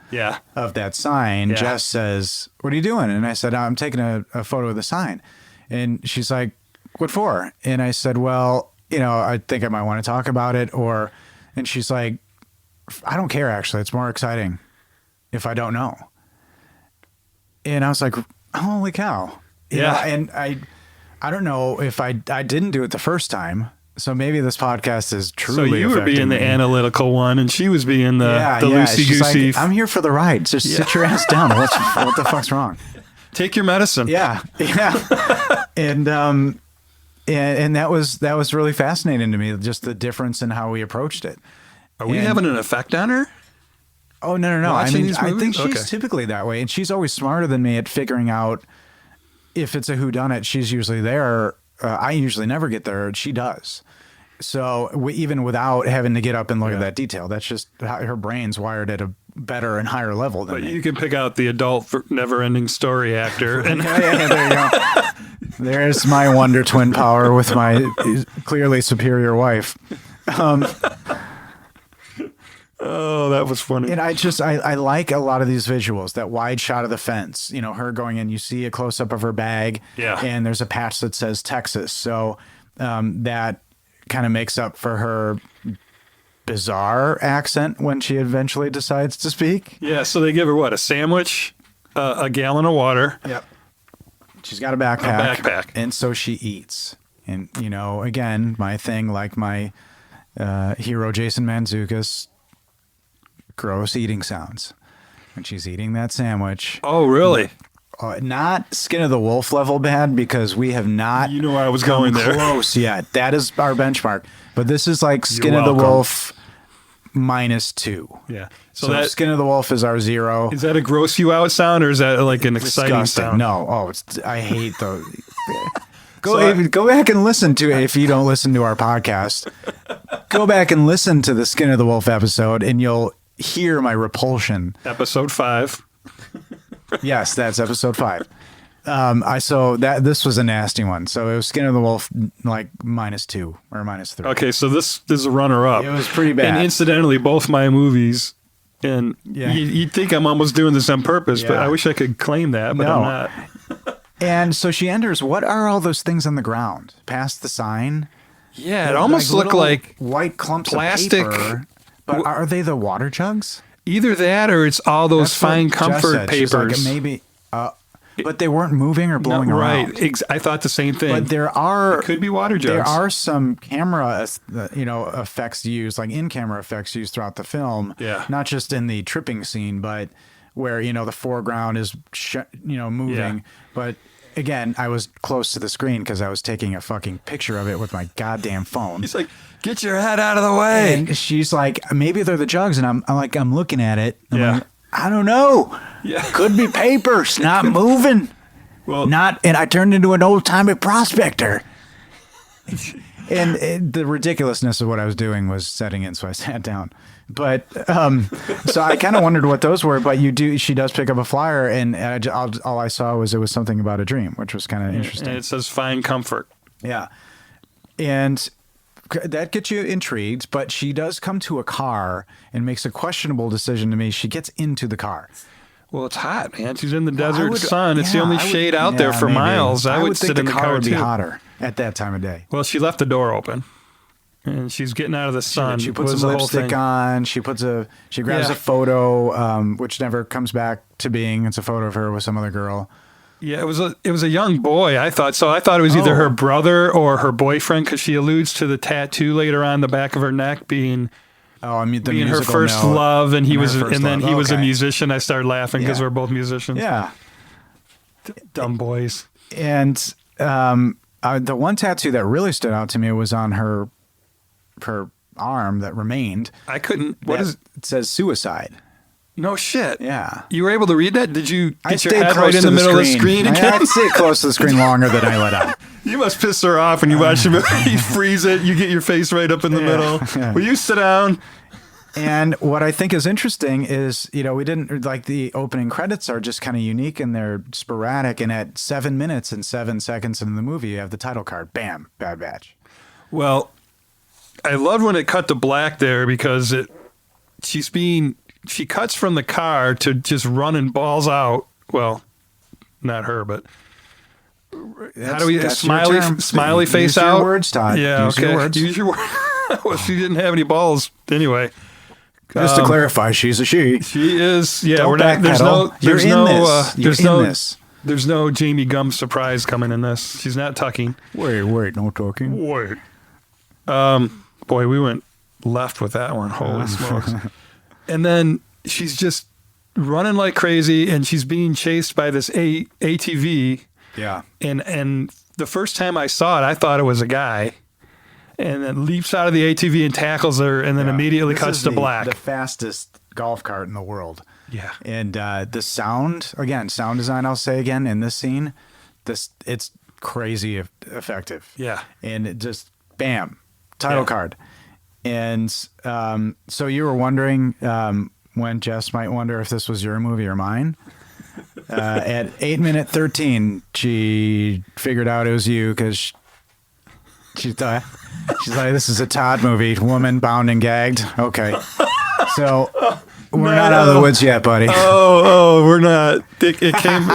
of that sign, Jess says, "What are you doing?" And I said, "I'm taking a photo of the sign." And she's like, "What for?" And I said, "Well, I think I might want to talk about it." And she's like, "I don't care, actually. It's more exciting if I don't know." And I was like, holy cow. And I don't know if I didn't do it the first time. So maybe this podcast is truly. So you were being the analytical one, and she was being the loosey goosey. Like, I'm here for the ride. Just sit your ass down. What the fuck's wrong? Take your medicine. Yeah. And that was really fascinating to me. Just the difference in how we approached it. Are we having an effect on her? Oh no! I think she's Okay. typically that way, and she's always smarter than me at figuring out if it's a whodunit. She's usually there. I usually never get there. She does. So even without having to get up and look at that detail, that's just how her brain's wired at a better and higher level than me. You can pick out the adult never-ending story actor. And there you go. There's my wonder twin power with my clearly superior wife. Oh, that was funny. And I like a lot of these visuals, that wide shot of the fence, her going in, you see a close up of her bag, and there's a patch that says Texas. So that kind of makes up for her bizarre accent when she eventually decides to speak. Yeah. So they give her a sandwich, a gallon of water. Yep. She's got a backpack. And so she eats. And, again, my thing, like my hero, Jason Mantzoukas, gross eating sounds when she's eating that sandwich. Oh, really? Not Skin of the Wolf level bad, because we have not. I was going there. Close yet. That is our benchmark. But this is like Skin of the Wolf -2. Yeah. So Skin of the Wolf is our 0. Is that a gross you out sound, or is that like an exciting sound? No. Oh, I hate those. Go back and listen to it if you don't listen to our podcast. Go back and listen to the Skin of the Wolf episode, and you'll hear my repulsion. Episode 5. Yes, that's episode 5. This was a nasty one. So it was Skin of the Wolf like -2 or -3. Okay, so this is a runner-up. It was pretty bad. And incidentally, both my movies, and you'd think I'm almost doing this on purpose, but I wish I could claim that, but I'm not. And so she enters. What are all those things on the ground past the sign? Yeah, it almost looked like white clumps plastic. of paper. But are they the water jugs? Either that, or it's all those fine comfort papers. Like, maybe, but they weren't moving or blowing around. Right. I thought the same thing. But it could be water jugs. There are some camera, effects used, like in-camera effects used throughout the film. Yeah. Not just in the tripping scene, but where the foreground is moving. Yeah. But again, I was close to the screen because I was taking a fucking picture of it with my goddamn phone. He's like, "Get your head out of the way." And she's like, "Maybe they're the jugs," and I'm looking at it. Like, I don't know. Yeah. Could be paper. It's not moving. And I turned into an old-timey prospector. And the ridiculousness of what I was doing was setting in, so I sat down. But so I kind of wondered what those were. But she does pick up a flyer, and all I saw was it was something about a dream, which was kind of interesting. And it says "Find comfort." Yeah, and that gets you intrigued. But she does come to a car and makes a questionable decision to me. She gets into the car. Well, it's hot, man. She's in the desert would- sun. It's the yeah, only I would- shade out there yeah, for maybe. miles. I would think sit in the car would be too. hotter at that time of day. Well, she left the door open, and she's getting out of the sun. She puts was some the whole lipstick thing. on. She grabs Yeah. a photo, which never comes back to being. It's a photo of her with some other girl. Yeah, it was a young boy. I thought so. I thought it was either Oh. her brother or her boyfriend because she alludes to the tattoo later on the back of her neck being Oh, I mean, the being her musical first note. love, and he her was, first and then love. he was a Okay. musician. I started laughing because Yeah. we're both musicians. Yeah, Dumb boys. and the one tattoo that really stood out to me was on her arm that remained. I couldn't. What That- is? it says suicide? No shit. Yeah. You were able to read that? Did you I get your stayed head close right in to the middle of the screen again? I stayed close to the screen longer than I let out. You must piss her off when you watch the movie. You freeze it. You get your face right up in the Yeah, middle. yeah. Will you sit down? And what I think is interesting is, we didn't like the opening credits are just kind of unique and they're sporadic. And at 7 minutes and 7 seconds in the movie, you have the title card. Bam, Bad Batch. Well, I loved when it cut to black there because she cuts from the car to just running balls out. Well, not her, but how do we That's your smiley term. face Use out? your words, Todd. Yeah, Use okay. your words. Use your words. Well, she didn't have any balls anyway. Just to clarify, she's a she. She is. Yeah, Don't we're not. There's backpedal. no. You're There's in no. this. You're There's in no. this. There's no Jamie Gum surprise coming in this. She's not tucking. Wait, no talking. Wait. Boy, we went left with that one. Holy smokes. And then she's just running like crazy and she's being chased by this ATV. Yeah. And the first time I saw it, I thought it was a guy. And then leaps out of the ATV and tackles her and then Yeah. immediately This cuts is to black. The fastest golf cart in the world. Yeah. And the sound design, I'll say again, in this scene, it's crazy effective. Yeah. And it just, bam, title Yeah. card. And so you were wondering when Jess might wonder if this was your movie or mine. At 8 minute 13, she figured out it was you because she thought, she's like, this is a Todd movie, woman bound and gagged. Okay. So we're not out of the woods yet, buddy. We're not. It came.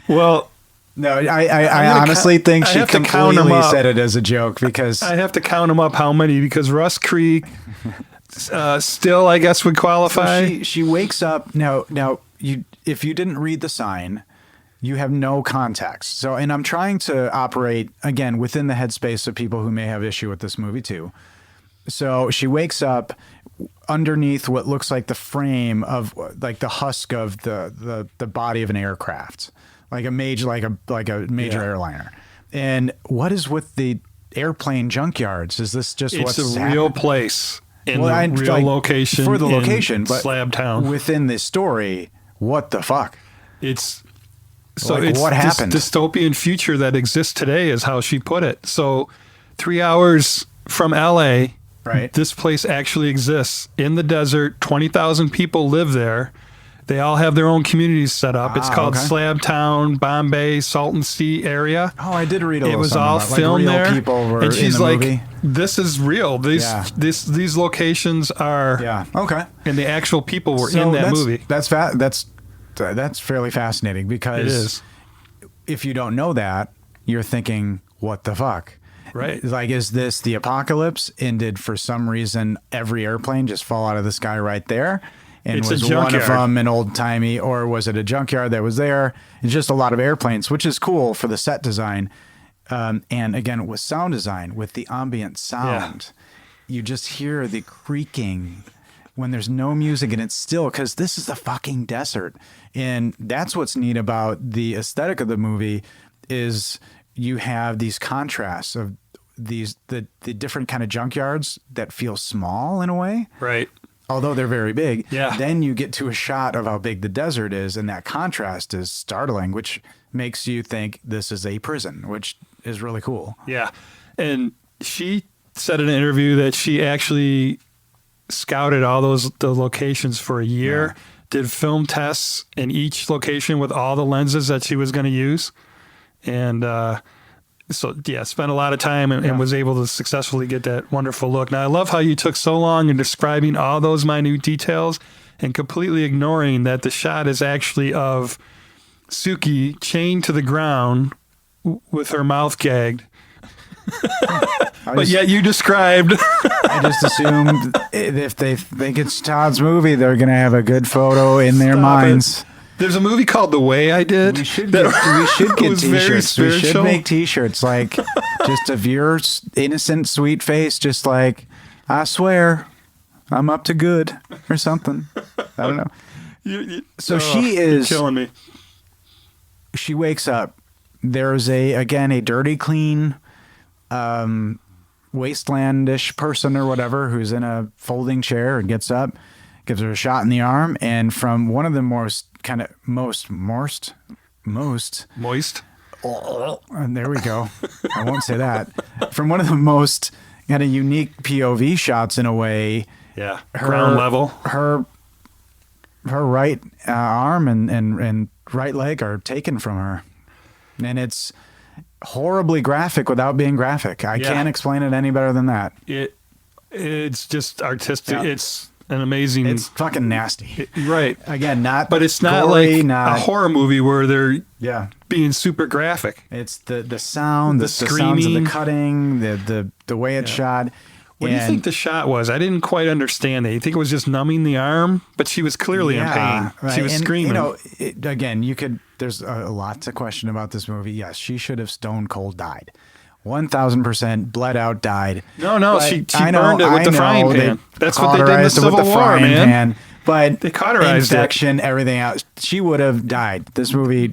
Well, No, I gonna honestly think I she have to count 'em completely up. said it as a joke because I have to count them up how many because Rust Creek still, I guess, would qualify. she wakes up now. If you didn't read the sign, you have no context. So, and I'm trying to operate again within the headspace of people who may have issue with this movie too. So she wakes up underneath what looks like the frame of like the husk of the body of an aircraft, like a major Yeah. airliner. And what is with the airplane junkyards? Is this just It's what's a happening? real place in Well, the I- real like, location for the in location, but Slab Town. within the story, what the fuck? It's so Like, it's what this happened? dystopian future that exists today is how she put it. So 3 hours from LA, Right. this place actually exists in the desert. 20,000 people live there. They all have their own communities set up. It's called okay. Slab Town, Bombay, Salton Sea area. Oh, I did read a It little was something all about, filmed like, real there, people were and she's in the like, movie. "This is real. Yeah. These locations are, Yeah. Okay. and the actual people were So in that that's, movie. That's fairly fascinating because It is if you don't know that, you're thinking, what the fuck? right. Like, is this the apocalypse? And did for some reason every airplane just fall out of the sky right there? And It's a was one of junkyard. them an old timey, or was it a junkyard that was there? It's just a lot of airplanes, which is cool for the set design. And again, with sound design, with the ambient sound, you just hear the creaking when there's no music and it's still, because this is the fucking desert. And that's what's neat about the aesthetic of the movie is you have these contrasts of the different kind of junkyards that feel small in a way, Right. although they're very big. Yeah. Then you get to a shot of how big the desert is, and that contrast is startling, which makes you think this is a prison, which is really cool. Yeah. And she said in an interview that she actually scouted all the locations for a year, did film tests in each location with all the lenses that she was going to use. And spent a lot of time and was able to successfully get that wonderful look. Now, I love how you took so long in describing all those minute details and completely ignoring that the shot is actually of Suki chained to the ground with her mouth gagged. But yet you described. I just assumed if they think it's Todd's movie, they're going to have a good photo in their Stop minds. There's a movie called The Way I Did. We should get was very T-shirts. We should spiritual. make T-shirts like just of your innocent, sweet face, just like, I swear, I'm up to good or something. I don't know. So she you're is killing me. She wakes up. There's a dirty, clean, wastelandish person or whatever who's in a folding chair and gets up, gives her a shot in the arm, and from one of the most. Moist. And there we go. I won't say that. From one of the most kind of unique POV shots in a way. Yeah. Ground level. Her right arm and right leg are taken from her. And it's horribly graphic without being graphic. I can't explain it any better than that. It's just artistic. Yeah. It's an amazing. It's fucking nasty. Right. Again, not But it's not gory, like a horror movie where they're being super graphic. It's the sound, the sounds of screaming. the cutting, the way it's shot. What do you think the shot was? I didn't quite understand it. You think it was just numbing the arm? But she was clearly in pain. Right. She was screaming. You know, again, there's a lot to question about this movie. Yes, she should have stone cold died. 1,000% bled out, died. No, But she burned it with the frying pan. That's what they did in the cauterized it with Civil War, frying man. pan. But They cauterized it. infection, everything else. She would have died. This movie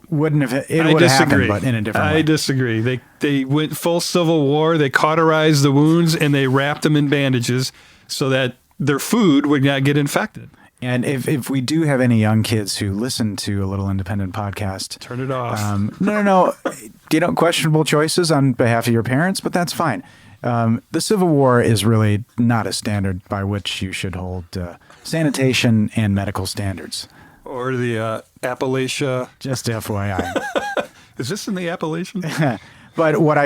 wouldn't have. It I would have disagree. happened, but in a different way. I disagree. They went full Civil War. They cauterized the wounds and they wrapped them in bandages so that their food would not get infected. And if we do have any young kids who listen to a Little Independent podcast, Turn it off. no, questionable choices on behalf of your parents, but that's fine. The Civil War is really not a standard by which you should hold sanitation and medical standards. Or the Appalachia. Just FYI. Is this in the Appalachian? But what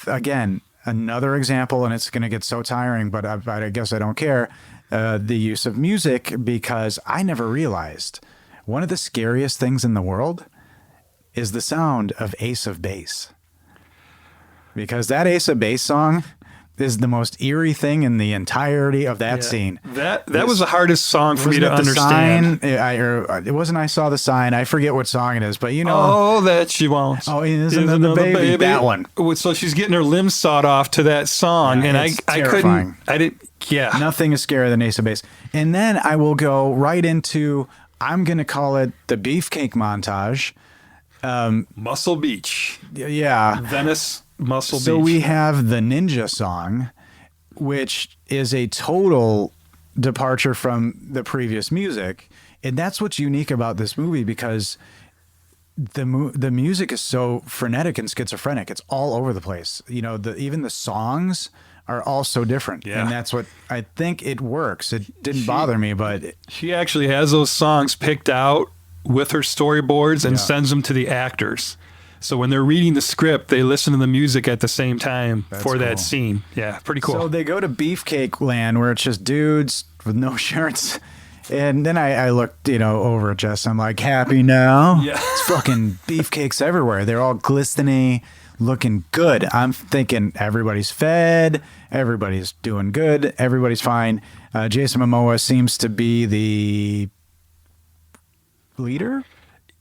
again, another example, and it's going to get so tiring, but I guess I don't care. The use of music, because I never realized one of the scariest things in the world is the sound of Ace of Base. Because that Ace of Base song is the most eerie thing in the entirety of that scene. That was the hardest song for me to Wasn't it the understand. Sign? It wasn't I Saw the Sign. I forget what song it is, but you know. Oh, that she won't. Oh, isn't it the baby? That one. So she's getting her limbs sawed off to that song, and it's I terrifying. didn't. Nothing is scarier than Ace of Base. And then I will go right into, I'm going to call it the beefcake montage. Muscle Beach, Yeah. Venice, Muscle So Beach. we have the Ninja song, which is a total departure from the previous music. And that's what's unique about this movie, because the music is so frenetic and schizophrenic. It's all over the place. You know, even the songs are all so different. Yeah. And that's what I think it works. It didn't bother me, but She actually has those songs picked out with her storyboards and sends them to the actors. So when they're reading the script, they listen to the music at the same time for that cool. scene. Yeah, pretty cool. So they go to Beefcake Land, where it's just dudes with no shirts. And then I looked, over at Jess. I'm like, happy now? Yeah. It's fucking beefcakes everywhere. They're all glistening, looking good. I'm thinking everybody's fed. Everybody's doing good. Everybody's fine. Jason Momoa seems to be the leader.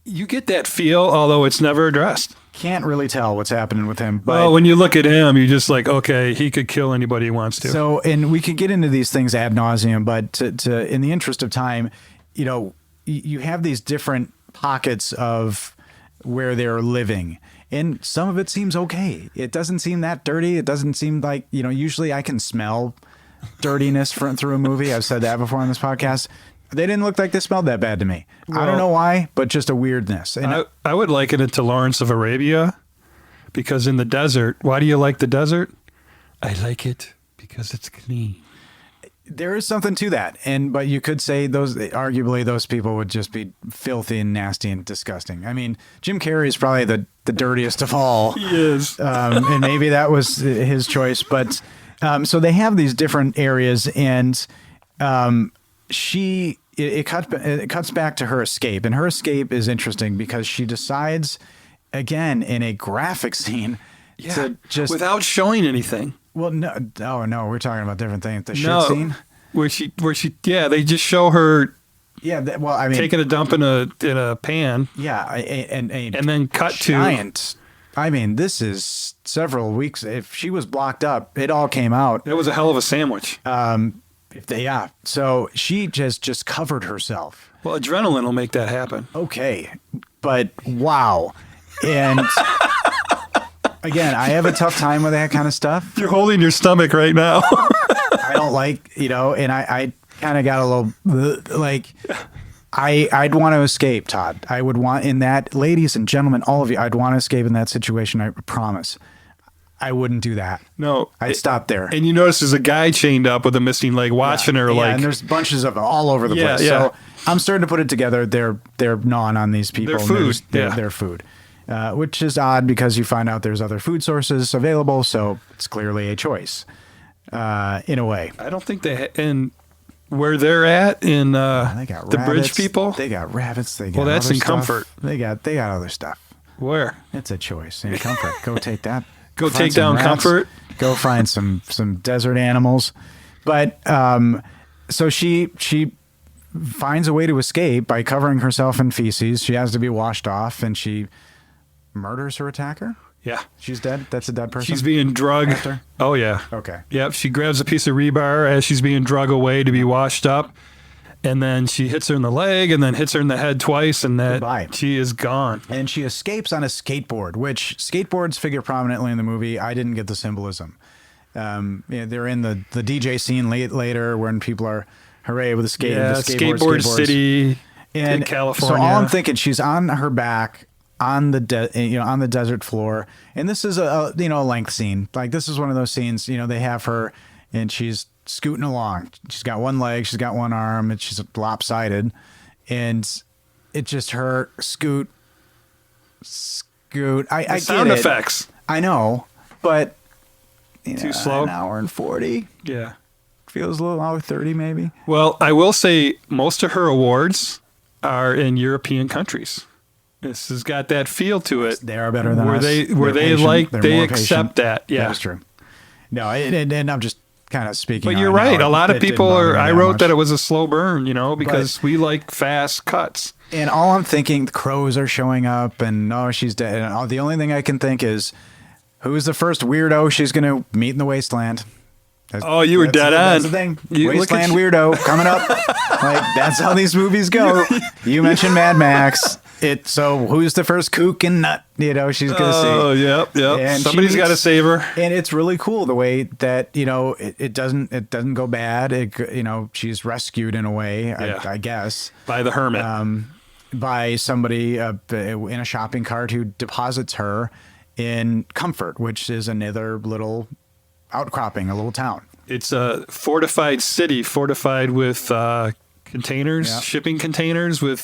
You get that feel, although it's never addressed. Can't really tell what's happening with him. But Well, when you look at him, you're just like, okay, he could kill anybody he wants to. So, and we could get into these things ad nauseum, but to in the interest of time, you have these different pockets of where they're living, and some of it seems okay. It doesn't seem that dirty. It doesn't seem like, usually I can smell dirtiness through a movie. I've said that before on this podcast. They didn't look like they smelled that bad to me. I don't know why, but just a weirdness. And I would liken it to Lawrence of Arabia, because in the desert, why do you like the desert? I like it because it's clean. there is something to that. But you could say arguably those people would just be filthy and nasty and disgusting. I mean, Jim Carrey is probably the dirtiest of all. He is. And maybe that was his choice. But so they have these different areas, and she it cuts back to her escape, and her escape is interesting because she decides, again in a graphic scene, to just without showing anything. well, no, we're talking about different things. The shit No, scene. where she, they just show her Yeah, well, I mean, taking a dump in a pan, yeah, and then cut giant. I mean, this is several weeks. If she was blocked up, it all came out. to. That was a hell of a sandwich. Yeah. So she just covered herself. Well, adrenaline will make that happen. Okay, but wow, and again, I have a tough time with that kind of stuff. You're holding your stomach right now. I don't like, and I kind of got a little like. I'd want to escape, Todd. I would want in that, ladies and gentlemen, all of you, I'd want to escape in that situation. I promise. I wouldn't do that. No, I'd stop there. And you notice there's a guy chained up with a missing leg watching her. Yeah, Like, and there's bunches of them all over the Yeah, place. yeah. So I'm starting to put it together. They're gnawing on these people. Their and food, They're yeah. their food, which is odd because you find out there's other food sources available. So it's clearly a choice, in a way. I don't think and where they're at in They got the rabbits, bridge people. They got rabbits. They got Well, that's other in stuff. Comfort. They got other stuff. Where? It's a choice. In Comfort. Go take that. Go Find take some down rats. Comfort. Go find some desert animals. But so she finds a way to escape by covering herself in feces. She has to be washed off, and she murders her attacker. Yeah, She's dead. That's a dead person. she's being drugged. After? Oh yeah. Okay. Yep. She grabs a piece of rebar as she's being drug away to be washed up, and then she hits her in the leg, and then hits her in the head twice, and that Goodbye. she is gone. And she escapes on a skateboard, which skateboards figure prominently in the movie. I didn't get the symbolism. They're in the DJ scene later when people are hooray with the Yeah, skateboard skateboard city in California. So all I'm thinking, she's on her back on the on the desert floor, and this is a length scene. Like, this is one of those scenes. They have her, and she's scooting along. She's got one leg, she's got one arm, and she's lopsided, and it's just her scoot. I get sound it. effects. I know, but Too slow? An hour and 40 Yeah. feels a little hour 30 maybe. Well, I will say most of her awards are in European countries. This has got that feel to it. They are better than where us. they They're they patient. like They're they more accept patient. that. Yeah. That's true. No, and I'm just kind of speaking. But you're on right. how A lot of it didn't people bother are. me I that wrote much. that it was a slow burn, because we like fast cuts. And all I'm thinking, the crows are showing up, and she's dead. And the only thing I can think is, who's the first weirdo she's going to meet in the wasteland? Oh, you were dead That's on. the thing. You- look at Wasteland you. weirdo coming up. Like, that's how these movies go. You mentioned Mad Max. So who's the first kook and nut? She's going to see. Oh, yep. And Somebody's got to she's- save her. And it's really cool the way that it doesn't go bad. She's rescued in a way, Yeah. I guess, By the hermit. by somebody in a shopping cart who deposits her in Comfort, which is another little outcropping, a little town. It's a fortified city, fortified with containers, Yeah. shipping containers with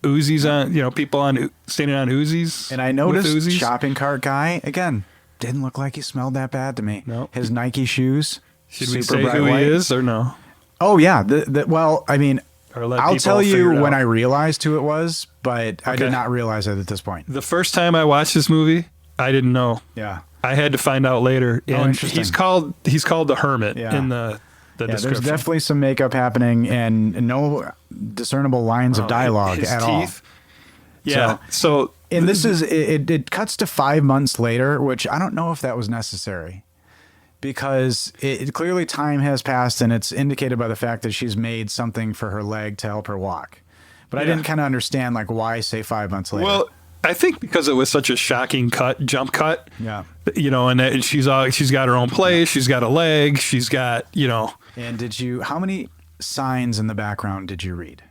Uzis on. People standing on Uzis. And I with noticed Uzis. shopping cart guy again didn't look like he smelled that bad to me. No. His Nike shoes. Should we super say bright who white. he is or no? Oh yeah. Well, I mean, Or let I'll people tell you figure it when out? I realized who it was, but I Okay. did not realize it at this point. The first time I watched this movie, I didn't know. Yeah. I had to find out later. And interesting. he's called the Hermit Yeah. in the Yeah, there's description. definitely some makeup happening and no discernible lines of dialogue His at all. teeth. Yeah. So And this is it cuts to 5 months later, which I don't know if that was necessary, because it clearly time has passed, and it's indicated by the fact that she's made something for her leg to help her walk. But I Yeah. didn't kind of understand why say 5 months later. well, I think because it was such a shocking jump cut. Yeah. And she's got her own place. She's got a leg. She's got And how many signs in the background did you read?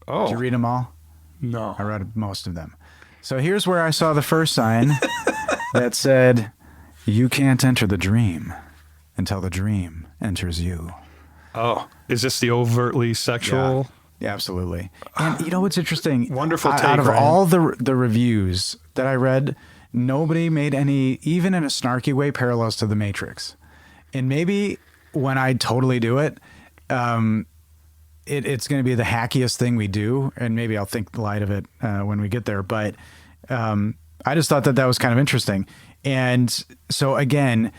Oh Did you read them all? no. I read most of them. So here's where I saw the first sign that said, "You can't enter the dream until the dream enters you." Oh, is this the overtly sexual? Yeah, absolutely. And you know what's interesting? Wonderful Out take, of Ryan. all the reviews that I read, nobody made any, even in a snarky way, parallels to The Matrix. And maybe when I totally do it, it's going to be the hackiest thing we do, and maybe I'll think light of it when we get there. But I just thought that was kind of interesting. And so again,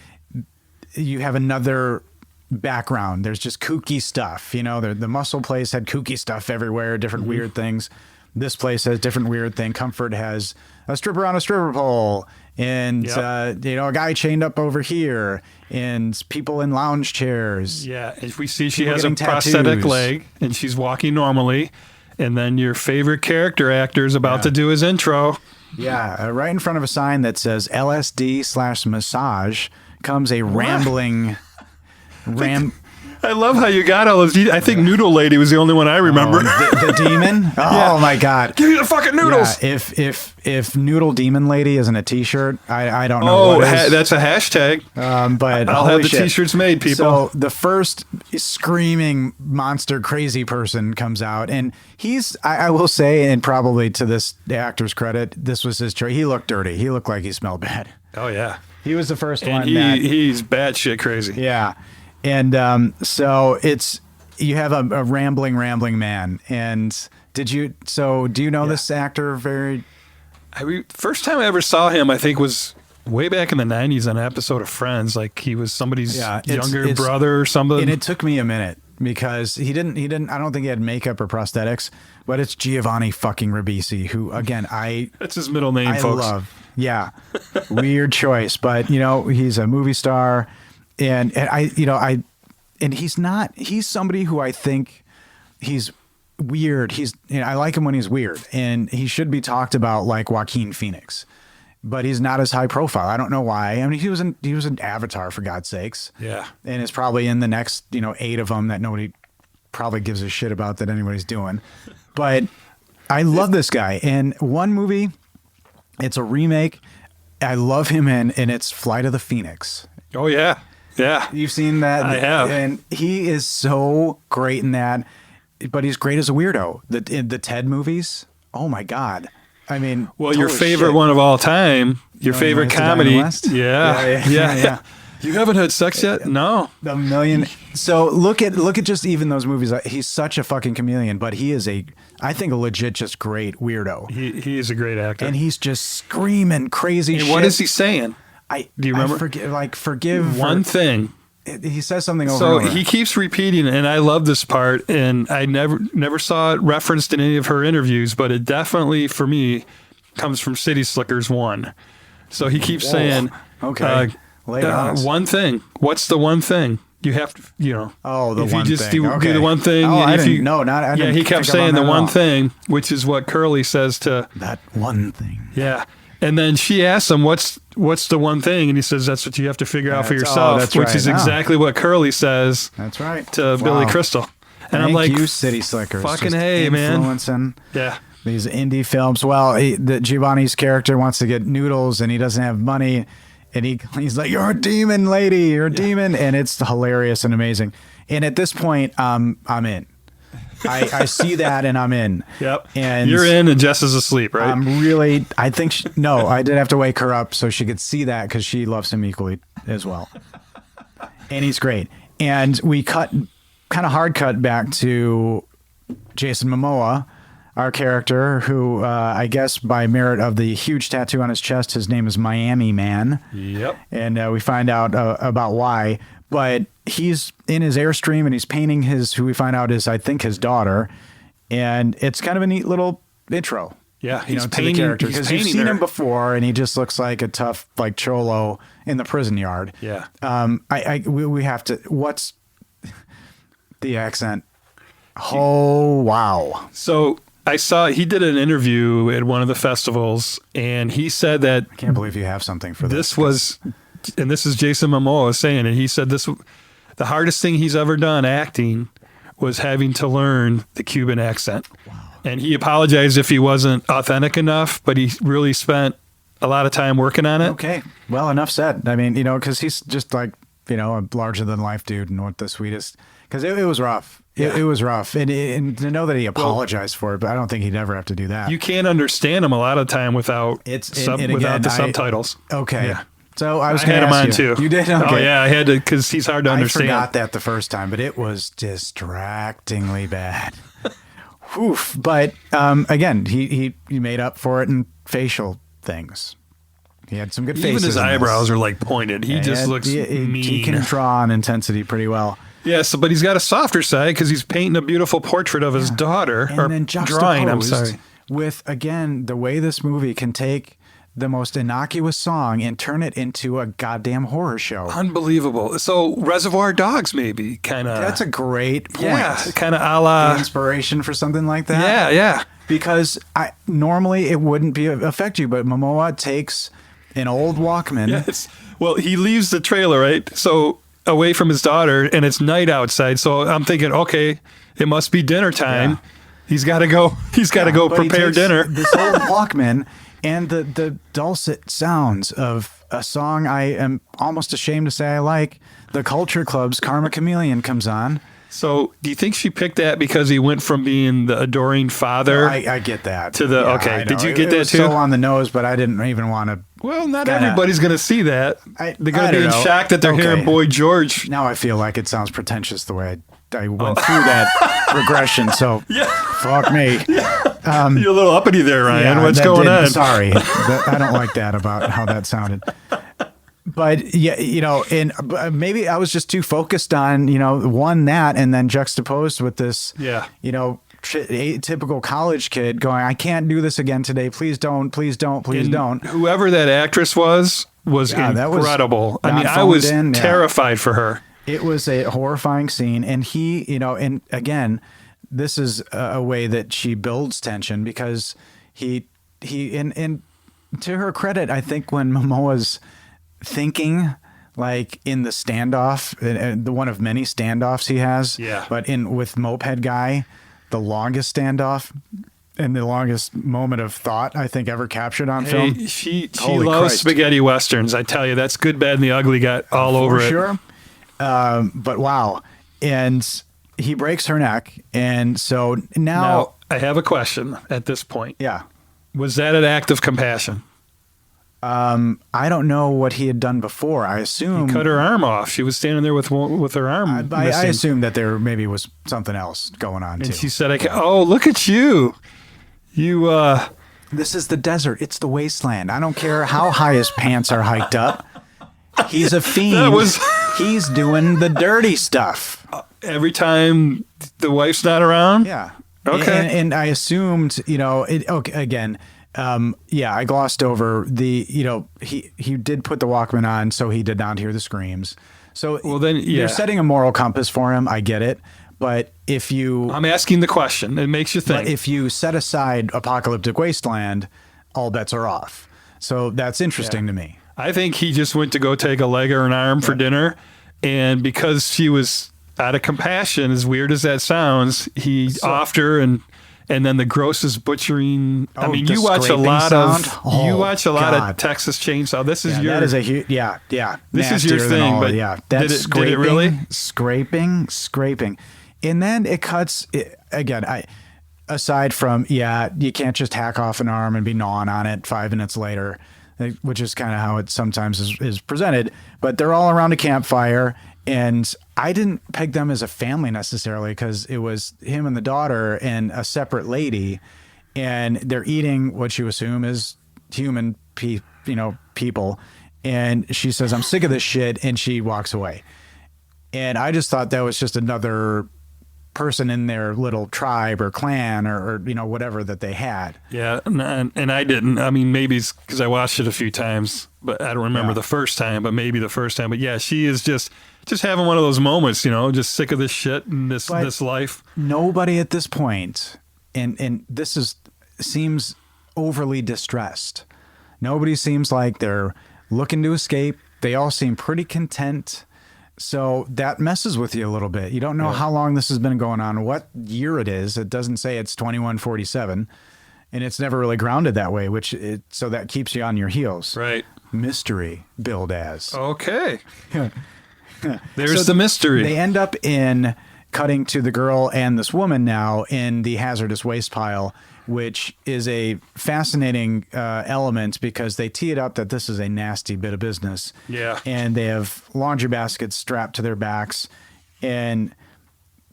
you have another background. There's just kooky stuff. You know, the Muscle place had kooky stuff everywhere, different weird things. This place has different weird thing. Comfort has a stripper on a stripper pole, and you know, a guy chained up over here, and people in lounge chairs. Yeah, if we see she People has a getting prosthetic tattoos. leg and she's walking normally, and then your favorite character actor is about to do his intro. Yeah, right in front of a sign that says LSD/massage comes a rambling I love how you got all those. I think Noodle Lady was the only one I remember. the demon. Oh my god! Give me the fucking noodles. Yeah, if Noodle Demon Lady isn't a T-shirt, I don't know. What is. That's a hashtag. But I'll have holy the shit. T-shirts made, people. So the first screaming monster crazy person comes out, and I will say, and probably to this actor's credit, this was his choice. He looked dirty. He looked like he smelled bad. Oh yeah, He was the first and one. he's batshit crazy. Yeah. And so you have a rambling man. And do you know this actor very? First time I ever saw him, I think, was way back in the 90s on an episode of Friends. Like he was somebody's younger brother or something. And it took me a minute because he didn't, I don't think he had makeup or prosthetics, but it's Giovanni fucking Ribisi, who again, That's his middle name, I folks. love. Yeah. Weird choice, but you know, he's a movie star. And he's somebody who I think he's weird. I like him when he's weird, and he should be talked about like Joaquin Phoenix, but he's not as high profile. I don't know why. I mean, he was an Avatar, for God's sakes. Yeah. And it's probably in the next, 8 of them that nobody probably gives a shit about that anybody's doing. But I love this guy. And one movie, it's a remake. I love him in, and it's Flight of the Phoenix. Oh yeah. Yeah. You've seen that? I have. And he is so great in that, but he's great as a weirdo. In the Ted movies, oh my God. I mean, Well, your total favorite shit. one of all time, your favorite West of comedy. Diamond West? Yeah. You haven't had sex yet? No. The million. So look at just even those movies. He's such a fucking chameleon, but he is I think a legit just great weirdo. He is a great actor. And he's just screaming crazy And shit. what is he saying? Do you remember? Forgive One thing. He says something over So and over. he keeps repeating, and I love this part, and I never saw it referenced in any of her interviews, but it definitely, for me, comes from City Slickers 1. So he keeps saying, Okay. Lay it on us. one thing. What's the one thing? You have to, Oh, the if one you just thing. do Okay. the one thing. Oh, and I if didn't you, know. I didn't he kept pick up on saying that the at one all. thing, which is what Curly says to, That one thing. yeah. And then she asks him, what's the one thing? And he says, that's what you have to figure out for That's- yourself, that's which right. is Oh. exactly what Curly says That's right. to Billy Wow. Crystal. And Thank I'm like, you, City Slickers. fucking Just hey, man. influencing Yeah. these indie films. Well, Giovanni's character wants to get noodles, and he doesn't have money, and he's like, "You're a demon, lady. You're a demon," and it's hilarious and amazing. And at this point, I'm in. I see that, and I'm in. Yep. And you're in, and Jess is asleep, right? I think no, I did have to wake her up so she could see that because she loves him equally as well. And he's great. And we kind of hard cut back to Jason Momoa, our character, who I guess by merit of the huge tattoo on his chest, his name is Miami Man. Yep. And we find out about why. But he's in his Airstream, and he's painting who we find out is, I think, his daughter. And it's kind of a neat little intro. Yeah, To the painting- character, he's because you've painting seen her. him before, and he just looks like a tough, like, cholo in the prison yard. Yeah. We have to. What's the accent? Oh wow! So I saw he did an interview at one of the festivals, and he said that I can't believe you have something for this was, and this is Jason Momoa saying it. He said the hardest thing he's ever done acting was having to learn the Cuban accent. Wow. And he apologized if he wasn't authentic enough, but he really spent a lot of time working on it. Okay, well, enough said. I mean, because he's just like a larger than life dude, and what the sweetest. Because it was rough. It was rough, and to know that he apologized for it, but I don't think he'd ever have to do that. You can't understand him a lot of time without It's without the subtitles. Okay. Yeah. So I was I going had to him ask on you. too. You did? Oh Okay. yeah, I had to because he's hard to I understand. forgot that the first time, but it was distractingly bad. Oof. But again, he made up for it in facial things. He had some good faces. Even his in this. eyebrows are like pointed. He just looks mean. He can draw on intensity pretty well. Yes, but he's got a softer side because he's painting a beautiful portrait of his daughter. And or then drawing, I'm juxtaposed sorry. with, again, the way this movie can take the most innocuous song and turn it into a goddamn horror show. Unbelievable. So Reservoir Dogs, maybe kind of. That's a great point. yeah, kind of a la. Inspiration for something like that. Yeah. Because normally it wouldn't affect you, but Momoa takes an old Walkman. Yes. Well, he leaves the trailer, right? So away from his daughter, and it's night outside. So I'm thinking, okay, it must be dinner time. Yeah. He's got to go. He's got to go But he prepare takes dinner. This old Walkman and the dulcet sounds of a song I am almost ashamed to say I like. The Culture Club's Karma Chameleon comes on. So do you think she picked that because he went from being the adoring father? I get that. To the- okay. I Did know. you get It that was too? So on the nose, but I didn't even want to. Well, not Kinda- everybody's going to see that. I They're going I to be don't in know. shock that they're Okay. hearing Boy George. Now I feel like it sounds pretentious the way I went through that regression. So fuck me. You're a little uppity there, Ryan. Yeah, What's that going didn't- on? Sorry, I don't like that about how that sounded. But yeah, and maybe I was just too focused on that, and then juxtaposed with this, Yeah. typical college kid going, "I can't do this again today. Please don't. Please don't. Please And don't." Whoever that actress was Yeah, that was incredible. I not mean, I phoned was in, yeah. terrified for her. It was a horrifying scene, and and again, this is a way that she builds tension because he and to her credit, I think when Momoa's thinking like in the standoff, the one of many standoffs he has, Yeah. but with Moped Guy, the longest standoff and the longest moment of thought I think ever captured on film. Hey, she Holy loves Christ. spaghetti westerns. I tell you, that's Good, Bad, and the Ugly got all over For it. sure. But wow. And he breaks her neck. And so now, Now, I have a question at this point. yeah, Was that an act of compassion? I don't know what he had done before. I assume Cut her arm off. She was standing there with her arm I missing. assume that there maybe was something else going on And too. she said, "Oh, look at you. You, This is the desert. It's the wasteland. I don't care how high his pants are hiked up. He's a fiend. That was- He's doing the dirty stuff. every time the wife's not around." Yeah. Okay. And I assumed, okay, again, I glossed over he did put the Walkman on, so he did not hear the screams. So Well, then, yeah. you're setting a moral compass for him. I get it. But if you I'm asking the question. It makes you think. if you set aside Apocalyptic Wasteland, all bets are off. So that's interesting to me. I think he just went to go take a leg or an arm for dinner, and because she was out of compassion, as weird as that sounds, he offed her, and then the grossest butchering. I Oh, mean, the you watch a scraping lot sound? of Oh, you watch a lot God. of Texas Chainsaw. This is your That is a huge, yeah. This is your nastier than thing, all- but yeah, did that's it really? scraping, and then it cuts again. Aside from you can't just hack off an arm and be gnawing on it 5 minutes later, which is kind of how it sometimes is presented. But they're all around a campfire, and I didn't peg them as a family necessarily because it was him and the daughter and a separate lady, and they're eating what you assume is human people. And she says, "I'm sick of this shit," and she walks away. And I just thought that was just another person in their little tribe or clan or whatever that they had. Yeah, and I didn't. I mean, maybe it's because I watched it a few times, but I don't remember Yeah. the first time. But maybe the first time. But yeah, she is just having one of those moments, just sick of this shit and this life. Nobody at this point, and this seems overly distressed. Nobody seems like they're looking to escape. They all seem pretty content. So that messes with you a little bit. You don't know how long this has been going on, what year it is. It doesn't say it's 2147, and it's never really grounded that way, so that keeps you on your heels. Right. Mystery billed as. Okay. So There's the mystery. They end up in cutting to the girl and this woman now in the hazardous waste pile, which is a fascinating element because they tee it up that this is a nasty bit of business. Yeah. And they have laundry baskets strapped to their backs, and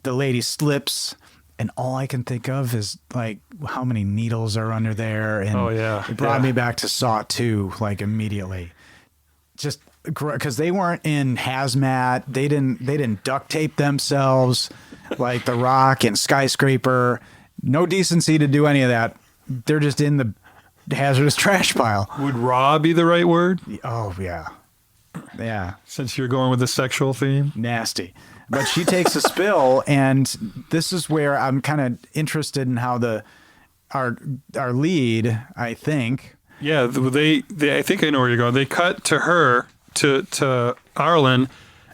the lady slips, and all I can think of is like how many needles are under there. And Oh, yeah. it brought Yeah. me back to Saw 2, like immediately. Just because they weren't in hazmat, they didn't duct tape themselves like The Rock and Skyscraper. No decency to do any of that. They're just in the hazardous trash pile. Would raw be the right word? Oh yeah, yeah, Since you're going with the sexual theme. nasty. But she takes a spill, and this is where I'm kind of interested in how our lead, I think. Yeah, they I think I know where you're going. They cut to her to Arlen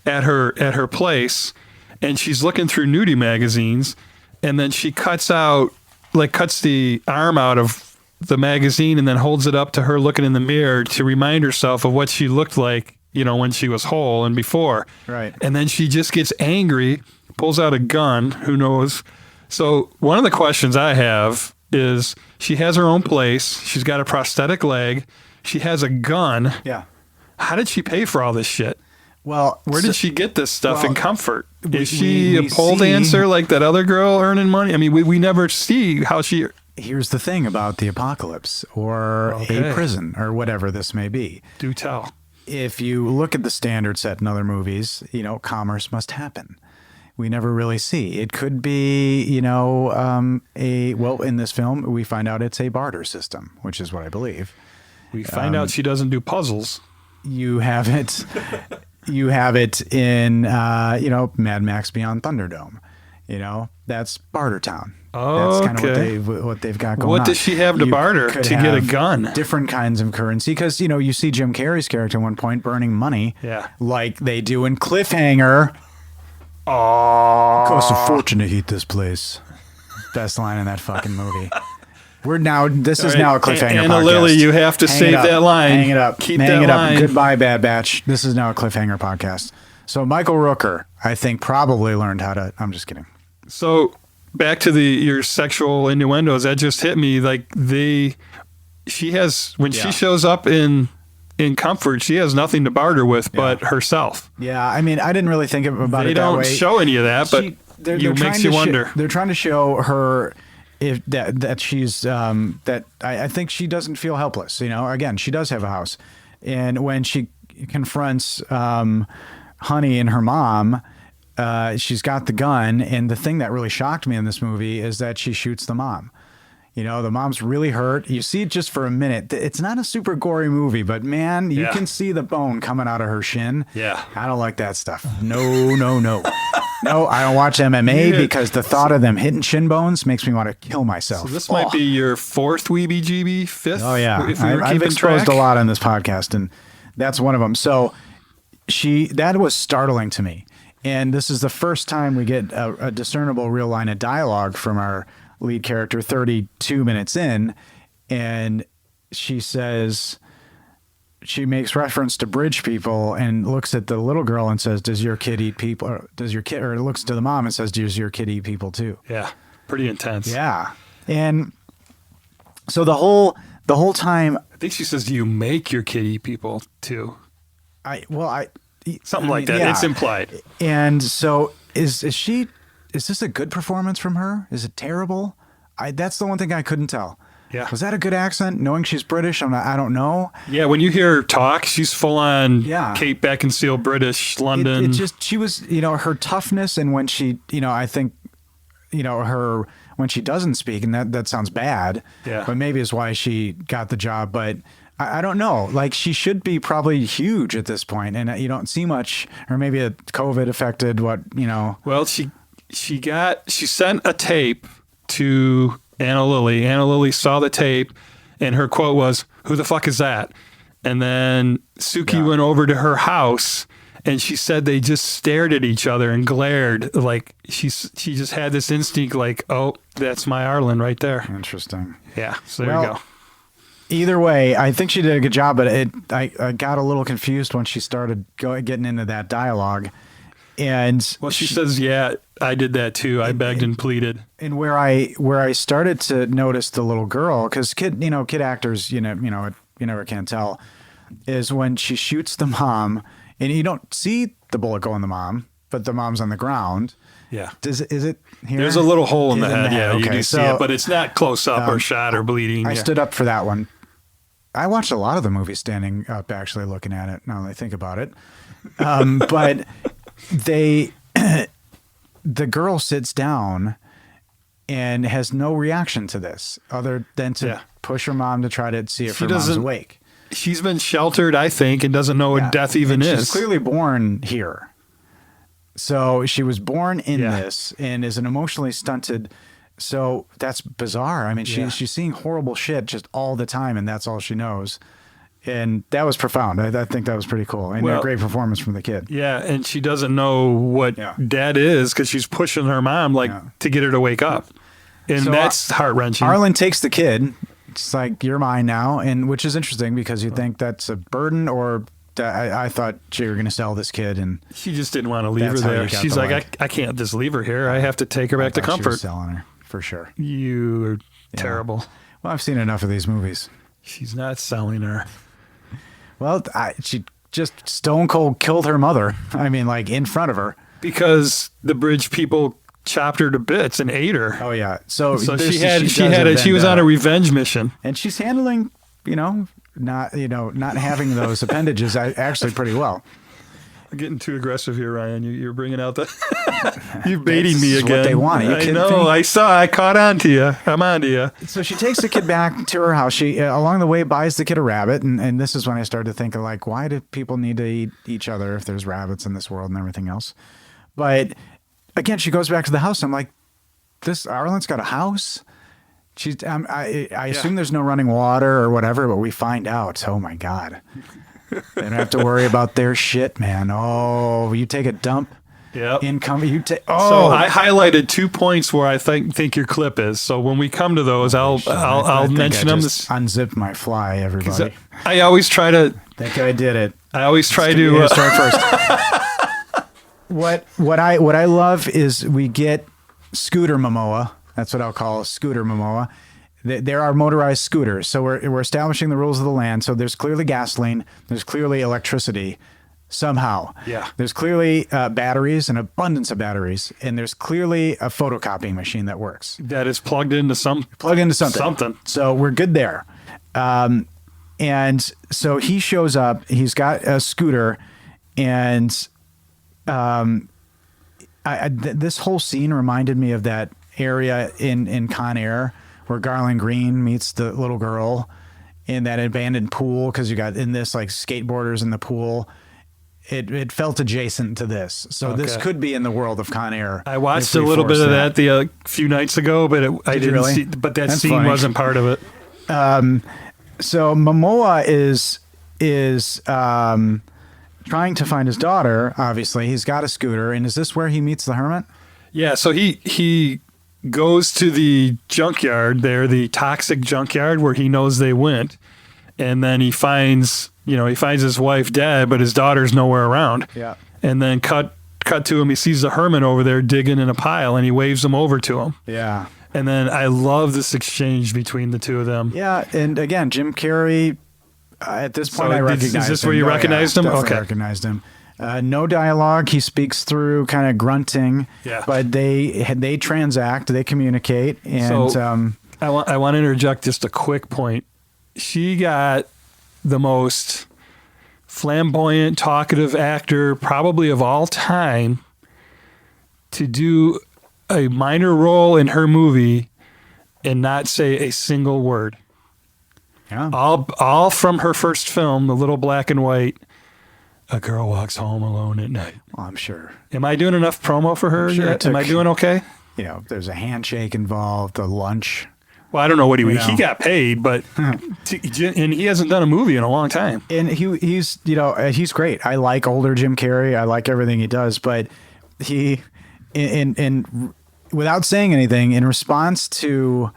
at her place, and she's looking through nudie magazines, and then she cuts the arm out of the magazine and then holds it up to her looking in the mirror to remind herself of what she looked like, when she was whole and before. Right. And then she just gets angry, pulls out a gun, who knows. So one of the questions I have is she has her own place. She's got a prosthetic leg. She has a gun. Yeah. How did she pay for all this shit? Well, Where did she get this stuff in well, comfort? we- Is she we a pole see- dancer like that other girl earning money? I mean, we never see how she... Here's the thing about the apocalypse or Okay. a prison or whatever this may be. Do tell. If you look at the standard set in other movies, commerce must happen. We never really see. It could be, in this film, we find out it's a barter system, which is what I believe. We find out she doesn't do puzzles. You have it. You have it in, Mad Max Beyond Thunderdome. That's Barter Town. That's kind of Okay. what they've got going on. What does she have to You barter could to get a have gun? Different kinds of currency, because you see Jim Carrey's character at one point burning money, Yeah. like they do in Cliffhanger. Costs a fortune to heat this place. Best line in that fucking movie. This is right. now a cliffhanger Anna podcast. Lily, you have to Hang save it up. that line. Hang it up. Keep Hang that it up. line. Goodbye, Bad Batch. This is now a cliffhanger podcast. So Michael Rooker, I think, probably learned how to. I'm just kidding. So back to your sexual innuendos, that just hit me. Like she shows up in comfort, she has nothing to barter with but herself. Yeah, I mean, I didn't really think about They it that don't way. show any of that, but it makes you wonder. They're trying to show her if that she's that I think she doesn't feel helpless. Again, she does have a house, and when she confronts Honey and her mom, she's got the gun, and the thing that really shocked me in this movie is that she shoots the mom. The mom's really hurt. You see it just for a minute. It's not a super gory movie, but man, you Yeah. can see the bone coming out of her shin. Yeah. I don't like that stuff. No. No, I don't watch MMA Yeah. because the thought of them hitting shin bones makes me want to kill myself. So this might be your fourth Weebie-Jeebie, fifth. Oh yeah, if we were I've keeping exposed track. a lot on this podcast, and that's one of them. So that was startling to me, and this is the first time we get a discernible real line of dialogue from our lead character 32 minutes in, and she makes reference to bridge people and looks at the little girl and says, "Does your kid eat people?" Or looks to the mom and says, "Does your kid eat people too?" Yeah, pretty intense. Yeah, and so the whole time, I think she says, "Do you make your kid eat people too?" Something like that. yeah. It's implied. And so is this a good performance from her? Is it terrible? That's the one thing I couldn't tell. Yeah. Was that a good accent? Knowing she's British, I don't know. Yeah, when you hear her talk, she's full on Yeah. Kate Beckinsale, British, London. It just, she was, her toughness, and when she, I think, her, when she doesn't speak, and that sounds bad, Yeah. but maybe is why she got the job. But I don't know. Like, she should be probably huge at this point, and you don't see much, or maybe a COVID affected Well, she sent a tape to Anna Lily. Anna Lily saw the tape, and her quote was, "Who the fuck is that?" And then Suki went over to her house, and she said they just stared at each other and glared. Like she just had this instinct, like, "Oh, that's my Arlen right there." Interesting. Yeah. So there you go. Either way, I think she did a good job, but I got a little confused when she started getting into that dialogue. And Well, she says, "Yeah, I did that too. I begged and pleaded." and where I started to notice the little girl, because kid actors, you never can tell, is when she shoots the mom, and you don't see the bullet go in the mom, but the mom's on the ground. Yeah. Is it here? There's a little hole in the Is it head. Yeah, you Okay, do see it, but it's not close up or shot or bleeding. I Yeah. stood up for that one. I watched a lot of the movie standing up, actually looking at it. Now that I think about it, but the girl sits down and has no reaction to this, other than to push her mom to try to see if She her mom's doesn't- awake. She's been sheltered, I think, and doesn't know what death even And is. She's clearly born here. So she was born in Yeah. this and is an emotionally stunted. So that's bizarre. I mean, she's seeing horrible shit just all the time, and that's all she knows. And that was profound. I think that was pretty cool. And Well- a great performance from the kid. Yeah, and she doesn't know what dad is because she's pushing her mom to get her to wake up, and So that's heart wrenching. Arlen takes the kid. It's like, you're mine now, and which is interesting because you think that's a burden, or I thought you were going to sell this kid, and She just didn't want to leave her That's how there. you got She's the like, line. I can't just leave her here. I have to take her back to I thought she was comfort. selling her for sure. You are terrible. Well, I've seen enough of these movies. She's not selling her. Well, she just stone cold killed her mother. I mean, like in front of her. Because the bridge people chopped her to bits and ate her. Oh yeah. So So this- she does was have on a vendetta. revenge mission. And she's handling, not having those appendages actually pretty well. I'm getting too aggressive here, Ryan. You're bringing out the you're baiting me That's again. what they want. Are you I kidding know. me? I caught on to you. I'm on to you. So she takes the kid back to her house. She along the way buys the kid a rabbit, and this is when I started to think of like, why do people need to eat each other if there's rabbits in this world and everything else? But again, she goes back to the house. I'm like, this Arlen's got a house. She's I assume there's no running water or whatever, but we find out. Oh my god. They don't have to worry about their shit, man. Oh, you take a dump. Yep. Income. You take. So Oh, I highlighted 2 points where I think your clip is. So when we come to those, I'll I think mention I them. just unzipped my fly, everybody. I always try to. Think I did it. I always try You to. start first. What I love is we get Scooter Momoa. That's what I'll call Scooter Momoa. There are motorized scooters, so we're establishing the rules of the land. So there's clearly gasoline. There's clearly electricity. Somehow, Yeah. There's clearly batteries, an abundance of batteries, and there's clearly a photocopying machine that works. that is plugged into some. Plug into something. Something. So we're good there. And so he shows up. He's got a scooter, and this whole scene reminded me of that area in Con Air where Garland Green meets the little girl in that abandoned pool, because you got in this like skateboarders in the pool. It felt adjacent to this, so this Okay. could be in the world of Con Air. I watched if a we little bit force of that a few nights ago, but I you didn't really? see. But that That's scene funny. wasn't part of it. So Momoa is trying to find his daughter. Obviously, he's got a scooter, and is this where he meets the hermit? Yeah, so he goes to the junkyard there, the toxic junkyard where he knows they went, and then he finds his wife dead, but his daughter's nowhere around. Yeah. And then cut to him. He sees the hermit over there digging in a pile, and he waves him over to him. Yeah. And then I love this exchange between the two of them. Yeah, and again, Jim Carrey. At this point, I is recognized this him. where you Oh, yeah, recognized him? definitely Okay. recognized him. No dialogue. He speaks through kind of grunting. Yeah. But they transact. They communicate. And So, I want to interject just a quick point. She got the most flamboyant, talkative actor probably of all time to do a minor role in her movie and not say a single word. yeah. All from her first film, The Little Black and White. A girl walks home alone at night. Well, I'm sure. Am I doing enough promo for her sure yet? it Am I took- doing okay? There's a handshake involved. A lunch. Well, I don't know what he You know. got paid, but and he hasn't done a movie in a long time. And he's he's great. I like older Jim Carrey. I like everything he does, but he in without saying anything, in response to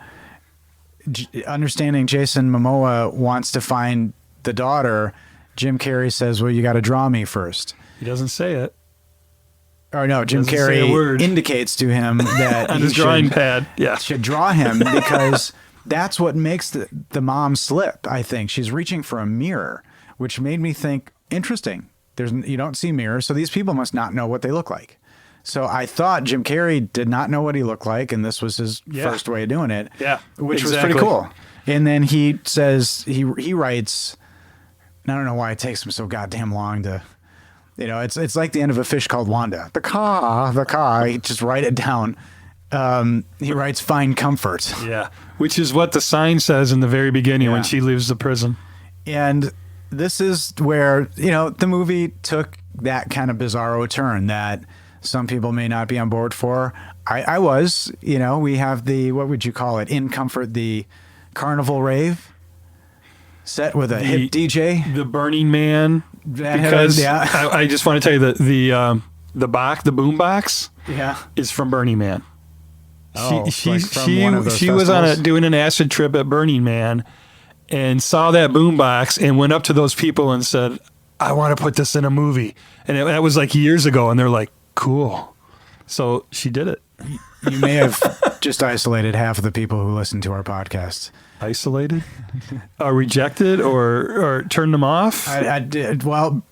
understanding Jason Momoa wants to find the daughter, Jim Carrey says, "Well, you got to draw me first." He doesn't say it. or no, Jim Doesn't say a Carrey word. indicates to him that on he his drawing should, pad. Yeah. should draw him because that's what makes the mom slip. I think she's reaching for a mirror, which made me think, interesting. You don't see mirrors, so these people must not know what they look like. So I thought Jim Carrey did not know what he looked like, and this was his first way of doing it. Yeah, which was exactly. pretty cool. And then he says he writes. I don't know why it takes him so goddamn long to. It's like the end of A Fish Called Wanda. The car. He just write it down. He writes "find comfort," Yeah. Which is what the sign says in the very beginning when Yeah. she leaves the prison. and this is where the movie took that kind of bizarro turn that some people may not be on board for. I was. We have the, what would you call it? In Comfort, the carnival rave set with a hip DJ. The Burning Man. That Because had- I just want to tell you that the boom box Yeah. is from Burning Man. Oh, she like from one of those she was festivals? doing an acid trip at Burning Man and saw that boombox and went up to those people and said, "I want to put this in a movie." And that was like years ago, and they're like, "Cool." So she did it. You may have just isolated half of the people who listen to our podcast. Isolated, rejected, or turned them off. I did. Well,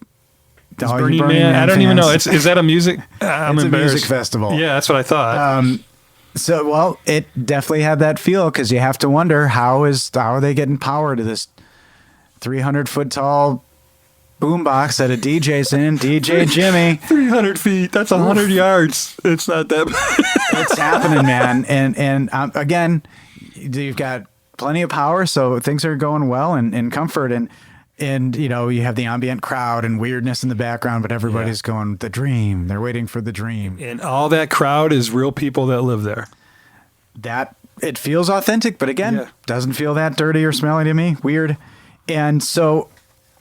Is all you Burning Man. I don't even know. fans. Is that a music? I'm It's a embarrassed. music festival. Yeah, that's what I thought. So, well, it definitely had that feel because you have to wonder how are they getting power to this 300-foot tall boombox that a DJ's in, DJ Jimmy. 300 feet. That's 100 yards. It's not that bad. It's happening, man. And again, you've got plenty of power, so things are going well and comfort and you have the ambient crowd and weirdness in the background, but everybody's going the dream. They're waiting for the dream. And all that crowd is real people that live there. That it feels authentic, but again, Yeah. doesn't feel that dirty or smelly to me. Weird. And so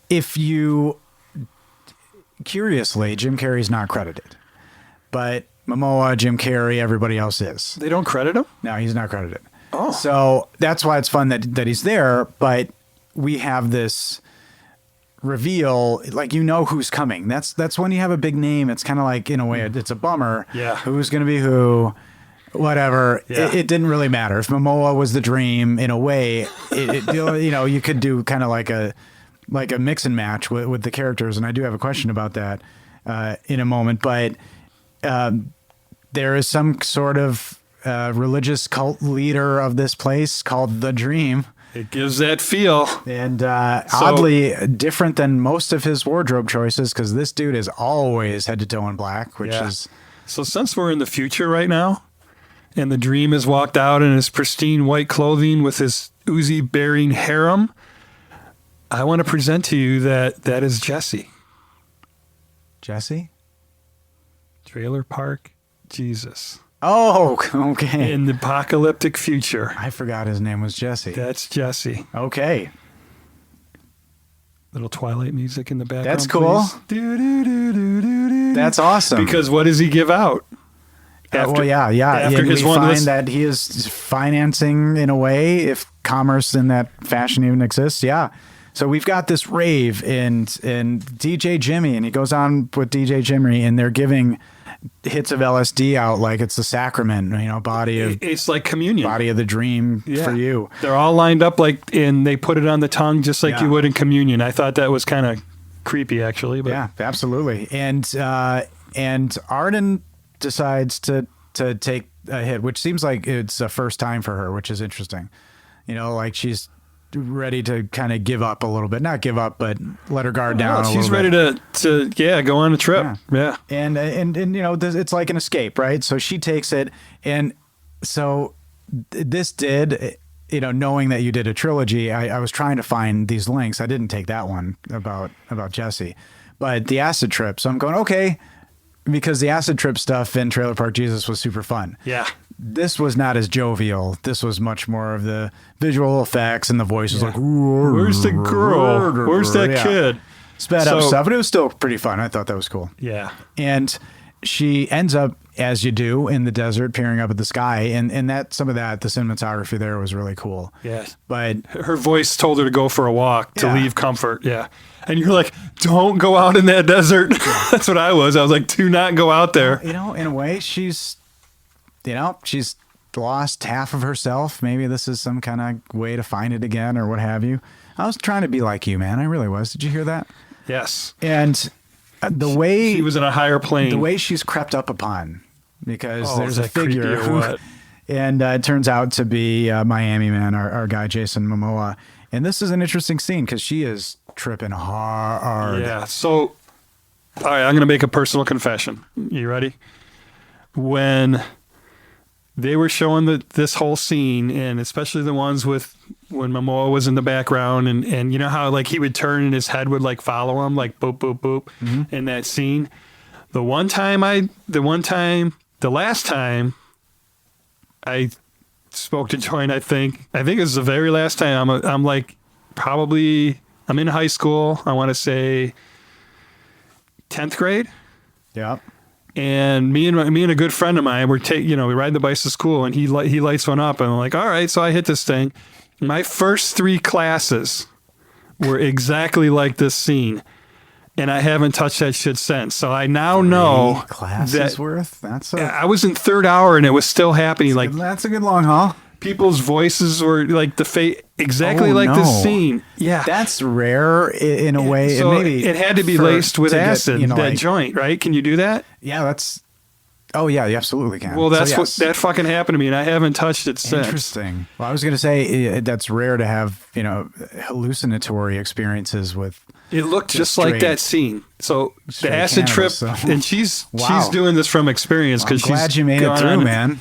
if you curiously, Jim Carrey's not credited, but Momoa, Jim Carrey, everybody else is. They don't credit him? No, he's not credited. Oh. So that's why it's fun that he's there, but we have this reveal, like who's coming. That's when you have a big name. It's kind of like, in a way, it's a bummer. Yeah. Who's going to be who? Whatever. Yeah. It didn't really matter. If Momoa was the dream, in a way, you could do kind of like a mix and match with the characters, and I do have a question about that in a moment. But there is some sort of religious cult leader of this place called the Dream. It gives that feel. And oddly different than most of his wardrobe choices, because this dude is always head to toe in black, which Yeah. is So since we're in the future right now, and the Dream has walked out in his pristine white clothing with his Uzi-bearing harem, I want to present to you that is Jesse. Jesse. Trailer Park Jesus. Oh, okay. In the apocalyptic future. I forgot his name was Jesse. That's Jesse. Okay. Little Twilight music in the background. That's cool. Please. Do-do-do-do-do-do. That's awesome. Because what does he give out? Well, yeah. After And his we one find list- that he is financing, in a way, if commerce in that fashion even exists. Yeah. So we've got this rave and DJ Jimmy, and he goes on with DJ Jimmy, and they're giving hits of LSD out like it's the sacrament, body of It's like communion. the dream Yeah. for you. They're all lined up and they put it on the tongue just like Yeah. you would in communion. I thought that was kind of creepy, actually. But Yeah, absolutely. And Arden decides to take a hit, which seems like it's a first time for her, which is interesting. Like she's ready to kind of give up a little bit, not give up, but let her guard down. a she's little ready bit. to go on a trip. Yeah. And it's like an escape, right? So she takes it, and so this did, knowing that you did a trilogy, I was trying to find these links. I didn't take that one about Jesse, but the acid trip. So I'm going, okay, because the acid trip stuff in Trailer Park Jesus was super fun. Yeah. This was not as jovial. This was much more of the visual effects, and the voice was like, Where's the girl? Where's that Yeah. kid? Sped up So- stuff, but it was still pretty fun. I thought that was cool. Yeah. And she ends up as you do in the desert, peering up at the sky, and that some of that, the cinematography there was really cool. Yes. But Her voice told her to go for a walk to Yeah. leave comfort. Yeah. And you're like, don't go out in that desert. That's what I was. I was like, do not go out there. in a way, she's lost half of herself. Maybe this is some kind of way to find it again or what have you. I was trying to be like you, man. I really was. Did you hear that? Yes. And the way He was in a higher plane. the way she's crept up upon, because Oh, there's is a that creepy figure or who, what? and it turns out to be Miami Man, our guy Jason Momoa. And this is an interesting scene because she is tripping hard. Yeah. So, all right, I'm going to make a personal confession. You ready? When they were showing this whole scene, and especially the ones with when Momoa was in the background, and you know how like he would turn and his head would like follow him, like boop, boop, boop, in that scene. The last time I spoke to Joy, and I think it was the very last time. I'm like, probably, I'm in high school. I want to say 10th grade. Yep. And me and a good friend of mine, we ride the bikes to school, and he lights one up, and I'm like, all right. So I hit this thing. My first 3 classes were exactly like this scene, and I haven't touched that shit since. So I now know 3 classes that worth. That's I was in third hour, and it was still happening. Like that's a good long haul. people's voices were like exactly Oh, like no. this scene. Yeah. That's rare in a way. So and maybe it had to be for- laced with to get, acid, that like- joint, right? Can you do that? Yeah, that's. Oh yeah, you absolutely can. Well, that's So, what yes. that fucking happened to me, and I haven't touched it since. Interesting. Well, I was going to say that's rare to have hallucinatory experiences with. It looked just straight- like that scene. So the straight acid trip, cannabis, so- and she's Wow. doing this from experience I'm because she's glad you made it gone through, on- man.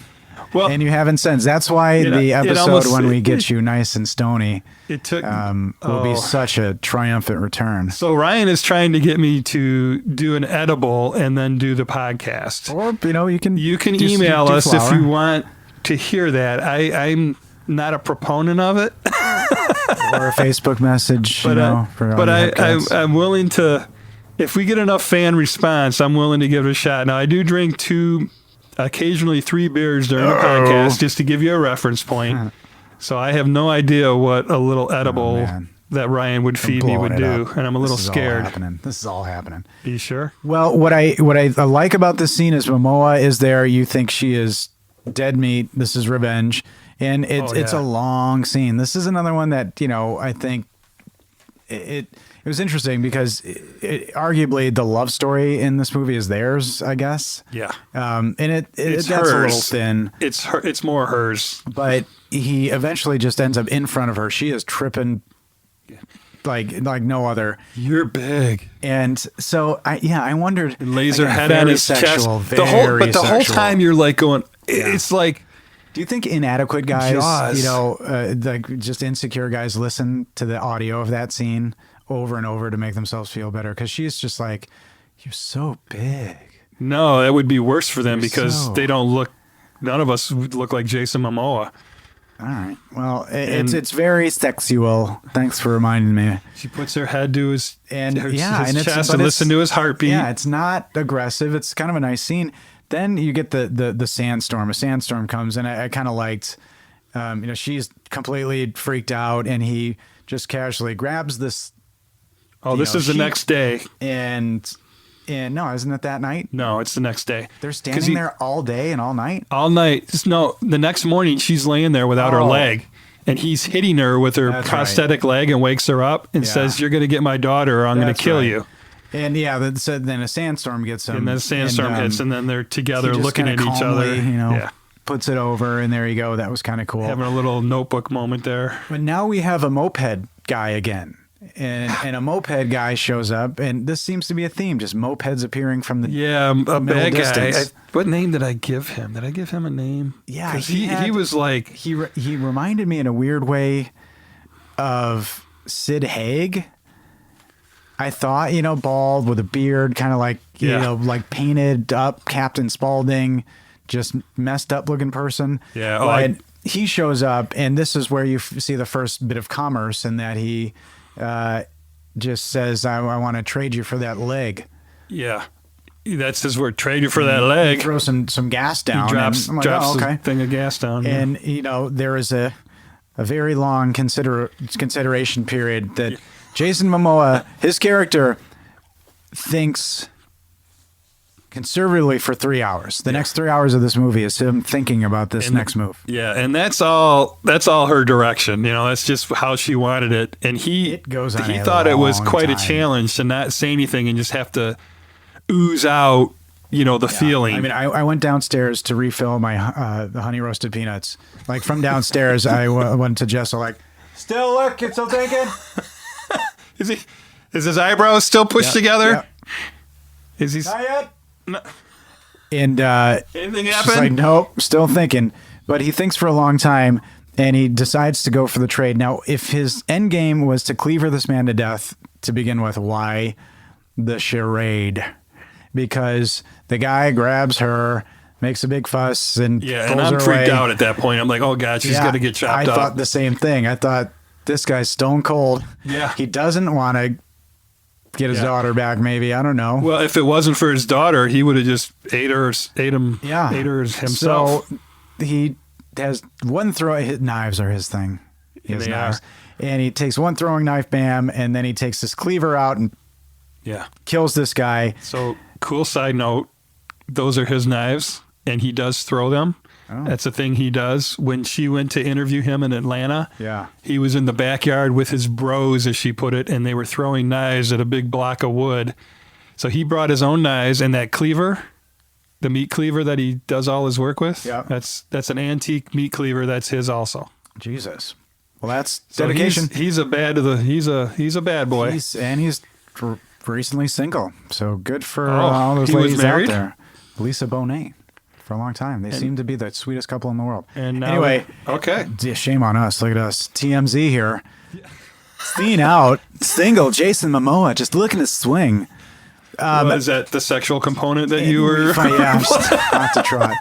Well, And you haven't since. That's why It- the it episode almost- when we get you nice and stony it took. will be such a triumphant return. So Ryan is trying to get me to do an edible and then do the podcast. Or you can You can do- email do us if flour. you want to hear that. I'm not a proponent of it, or a Facebook message. but I'm willing to. If we get enough fan response, I'm willing to give it a shot. Now I do drink 2, occasionally 3 beers during the podcast just to give you a reference point. So I have no idea what a little edible man. that Ryan would feed me would do, and I'm a little scared. This is all happening. Are you sure? Well, what I like about this scene is Momoa is there. You think she is dead meat. This is revenge, and it's yeah. a long scene. This is another one that I think it was interesting because arguably the love story in this movie is theirs, I guess. Yeah. And It's that's a little hers. thin. It's her. It's more hers. But he eventually just ends up in front of her. She is tripping like no other. You're big. And so I wondered. Lays her again, head on very his sexual, chest. The whole sexual. time you're like going. It's like. Do you think inadequate guys, Jaws. like just insecure guys, listen to the audio of that scene over and over to make themselves feel better? Because she's just like, you're so big. No, that would be worse for them You're because so- they don't look. None of us would look like Jason Momoa. All right. Well, And- it's very sexual. Thanks for reminding me. She puts her head to his And his and it's, chest but and it's- listen to his heartbeat. Yeah, it's not aggressive. It's kind of a nice scene. Then you get the sandstorm. A sandstorm comes, and I kind of liked. She's completely freaked out, and he just casually grabs this. Oh, this is the sheep. next day. And no, isn't it that night? No, it's the next day. They're 'Cause standing there all day and all night. all night. No, the next morning she's laying there without her Oh. leg, and he's hitting her with her That's prosthetic leg and wakes her up and Yeah. says, "You're going to get my daughter, or I'm going That's to kill right. you." And then a sandstorm gets them. And then a sandstorm hits, and then they're together he just looking at kinda each other. calmly, Yeah, puts it over, and there you go. That was kind of cool. having a little notebook moment there. But now we have a moped guy again. And a moped guy shows up, and this seems to be a theme, just mopeds appearing from the. Yeah, a middle bad guy. distance. What name did I give him? Did I give him a name? Yeah, 'Cause he he had- was like, He reminded me in a weird way of Sid Haig. I thought, bald with a beard, kind of like, Yeah. like painted up Captain Spaulding, just messed up looking person. Yeah, But he shows up, and this is where you see the first bit of commerce in that he just says, I want to trade you for that leg. yeah. That's his word. Trade you for that leg. Throw some gas down. He drops, and I'm like, drops oh, okay. the thing of gas down. And there is a very long consideration period that Jason Momoa, his character, thinks conservatively for 3 hours. The next 3 hours of this movie is him thinking about this next move. Yeah, and that's all her direction. That's just how she wanted it. And he goes on he a thought it was long quite a time. challenge to not say anything and just have to ooze out, the feeling. I mean, I went downstairs to refill my the honey roasted peanuts. Like from downstairs, I went to Jessa like, still thinking? Is his eyebrows still pushed together? Yeah. Is he? Not yet. No. And Anything she's happened? like, nope, still thinking. But he thinks for a long time, and he decides to go for the trade. Now, if his end game was to cleaver this man to death to begin with, why the charade? Because the guy grabs her, makes a big fuss, and Yeah, pulls and I'm her freaked away. out at that point. I'm like, oh God, she's gonna get chopped I up. thought the same thing. I thought this guy's stone cold. Yeah. He doesn't want to get his daughter back. Maybe, I don't know. Well, if it wasn't for his daughter, he would have just ate her himself. So he has one throw. His knives are his thing. He has They knives. are. And he takes one throwing knife, bam, and then he takes his cleaver out and Yeah. kills this guy. So cool side note, those are his knives, and he does throw them. Oh. That's a thing he does. When she went to interview him in Atlanta, Yeah. he was in the backyard with his bros, as she put it, and they were throwing knives at a big block of wood. So he brought his own knives, and that cleaver, the meat cleaver that he does all his work with, Yeah. that's an antique meat cleaver. That's his also. Jesus. Well, that's So dedication. He's a bad boy. He's recently single, so good for Oh, all those he was ladies out married? there. Lisa Bonet, for a long time, they seem to be the sweetest couple in the world. And now anyway, okay. shame on us. Look at us, TMZ here. Seen out, single. Jason Momoa just looking to swing. Is that the sexual component that you And we were? find- yeah, not to try.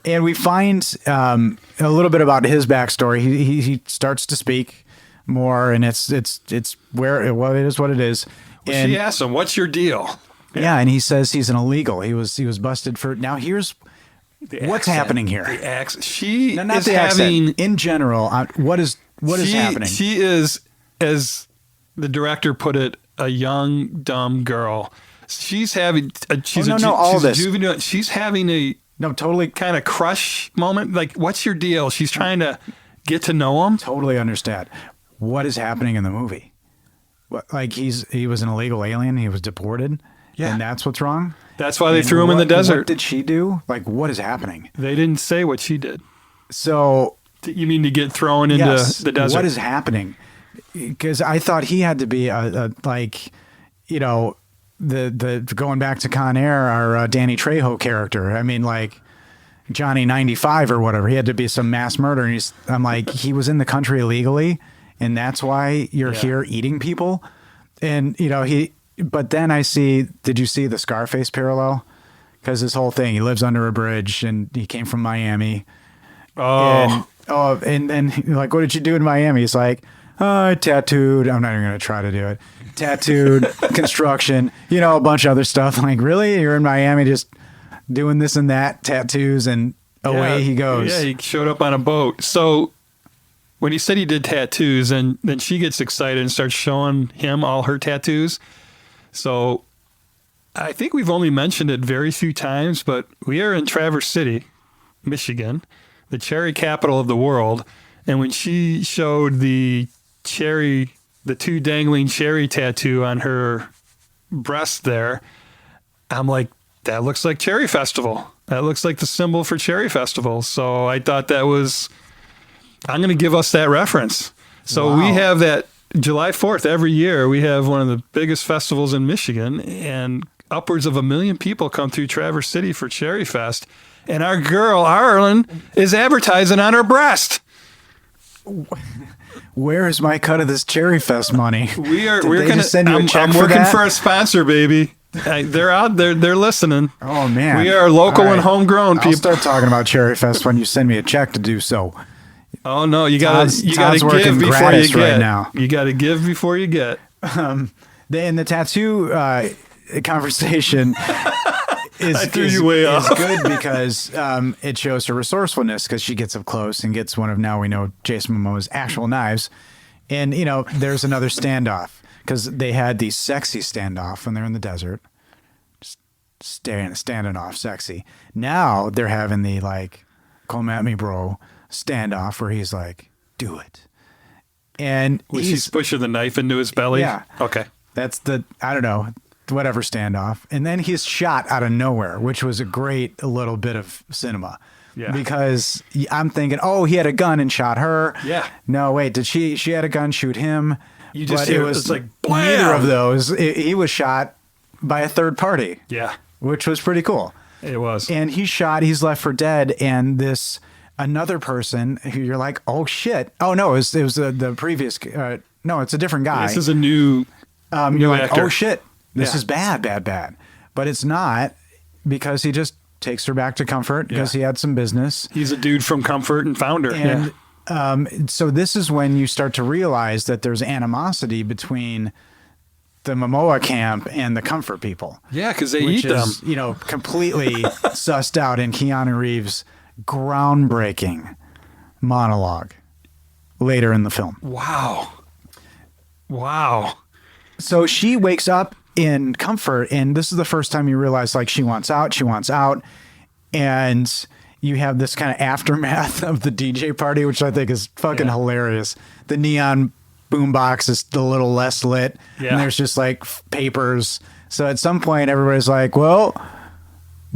And we find a little bit about his backstory. He starts to speak more, and it's where well, it is what it is. And She asked him, "What's your deal?" yeah, and he says he's an illegal. He was busted for. Now here's The what's accent, happening here. The accent. She No, not is the having. accent. In general, what is happening? She is, as the director put it, a young dumb girl. She's having. She's all she's this. juvenile. She's having a No, totally, kind of crush moment. Like, what's your deal? She's trying to get to know him. totally understand what is happening in the movie. What, like he was an illegal alien. He was deported. Yeah. And that's what's wrong. That's why they And threw him in the what desert. did she do? Like, what is happening? They didn't say what she did. So You mean to get thrown into yes, the desert? what is happening? Because I thought he had to be the going back to Con Air, our Danny Trejo character. I mean, like Johnny 95 or whatever. He had to be some mass murder. And I'm like, he was in the country illegally, and that's why you're here eating people. And but then I see. Did you see the Scarface parallel? Because this whole thing, he lives under a bridge, and he came from Miami. And then like, what did you do in Miami? He's like, I tattooed. I'm not even going to try to do it. Tattooed, construction, a bunch of other stuff. Like, really? You're in Miami just doing this and that, tattoos, and away he goes. Yeah, he showed up on a boat. So when he said he did tattoos, and then she gets excited and starts showing him all her tattoos. So I think we've only mentioned it very few times, but we are in Traverse City, Michigan, the cherry capital of the world. And when she showed the two dangling cherry tattoo on her breast there, I'm like, that looks like Cherry Festival. That looks like the symbol for Cherry Festival. So I thought I'm going to give us that reference. So Wow. we have that July 4th every year. We have one of the biggest festivals in Michigan, and upwards of 1 million people come through Traverse City for Cherry Fest. And our girl, Arlen, is advertising on her breast. Where is my cut of this Cherry Fest money? We're Did they going to just send you a check I'm for working that? for a sponsor, baby. They're out there. They're listening. Oh man, We are local All and homegrown I'll people. start talking about Cherry Fest when you send me a check to do so. Oh no, you Todd's gotta working give before gratis you get. right now. You gotta give before you get. In the tattoo conversation, I threw you way is off. good because it shows her resourcefulness because she gets up close and gets one of, now we know, Jason Momoa's actual knives. And, there's another standoff because they had the sexy standoff when they're in the desert. Just standing off sexy. Now they're having the, like, come at me, bro, standoff where he's like, do it. And Was she pushing the knife into his belly? Yeah. Okay. That's I don't know, whatever standoff. And then he's shot out of nowhere, which was a great little bit of cinema. Yeah. Because I'm thinking, oh, he had a gun and shot her. Yeah. No, wait, did she had a gun shoot him? You just But hear it was it's like, neither blam! of those. He was shot by a third party, Yeah, which was pretty cool. it was. And he's left for dead. And another person who you're like, oh shit. Oh no, it was the previous, no, it's a different guy. This is a new You're like, actor. oh shit, this Yeah. is bad. But it's not, because he just takes her back to Comfort because Yeah. he had some business. He's a dude from Comfort and founder. And yeah. so this is when you start to realize that there's animosity between the Momoa camp and the Comfort people. Yeah, because they Which eat them. is, completely sussed out in Keanu Reeves' groundbreaking monologue later in the film. Wow. So she wakes up in Comfort, and this is the first time you realize, like, she wants out. And you have this kind of aftermath of the DJ party, which I think is fucking hilarious. The neon boombox is a little less lit, Yeah. and there's just like papers. So at some point, everybody's like, well,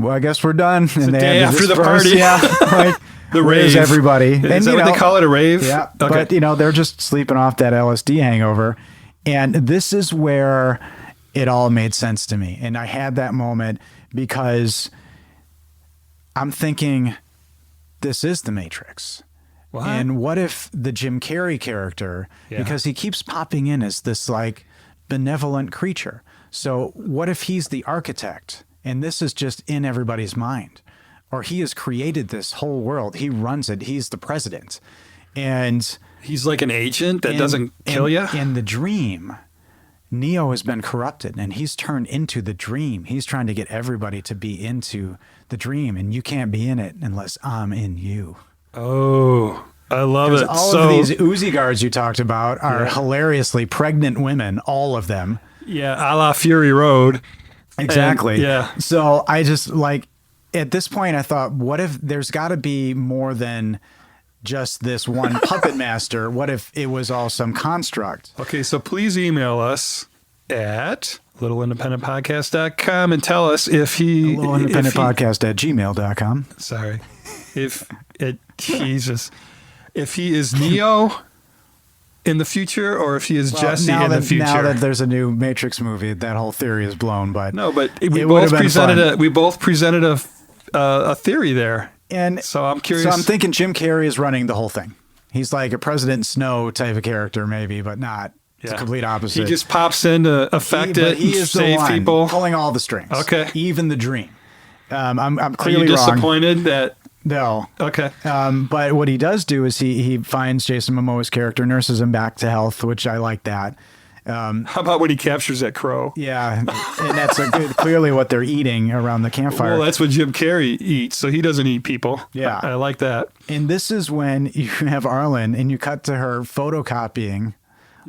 I guess we're done. And the they day had to after the disperse. party. Yeah, like, The where's rave. everybody? Is that what they call it, a rave? Yeah, Okay. but they're just sleeping off that LSD hangover. And this is where it all made sense to me. And I had that moment because I'm thinking, this is the Matrix. What? And what if the Jim Carrey character, Yeah. because he keeps popping in as this like benevolent creature. So what if he's the architect and this is just in everybody's mind? Or he has created this whole world. He runs it. He's the president. And He's like an agent that doesn't kill you. in the dream, Neo has been corrupted and he's turned into the dream. He's trying to get everybody to be into the dream, and you can't be in it unless I'm in you. Oh, I love it. All of these Uzi guards you talked about are hilariously pregnant women, all of them. Yeah, a la Fury Road. Exactly. And, yeah. So I just like, at this point, I thought, what if there's got to be more than just this one puppet master? What if it was all some construct? Okay, so please email us at littleindependentpodcast.com and tell us if he... LowIndependentPodcast@gmail.com. Sorry. Jesus. If he is Neo in the future or if he is Jesse in the future. Now that there's a new Matrix movie, that whole theory is blown. But No, but we it would both have been presented a theory there. And so I'm curious. So I'm thinking Jim Carrey is running the whole thing. He's like a President Snow type of character, maybe, but not. It's the complete opposite. He just pops in to affect But it he and is the save one people. pulling all the strings. Okay. Even the dream. I'm Are clearly you wrong. disappointed that... No. Okay. But what he does do is he finds Jason Momoa's character, nurses him back to health, which I like that. How about when he captures that crow? Yeah, and that's clearly what they're eating around the campfire. Well, that's what Jim Carrey eats, so he doesn't eat people. Yeah. I like that. And this is when you have Arlen and you cut to her photocopying,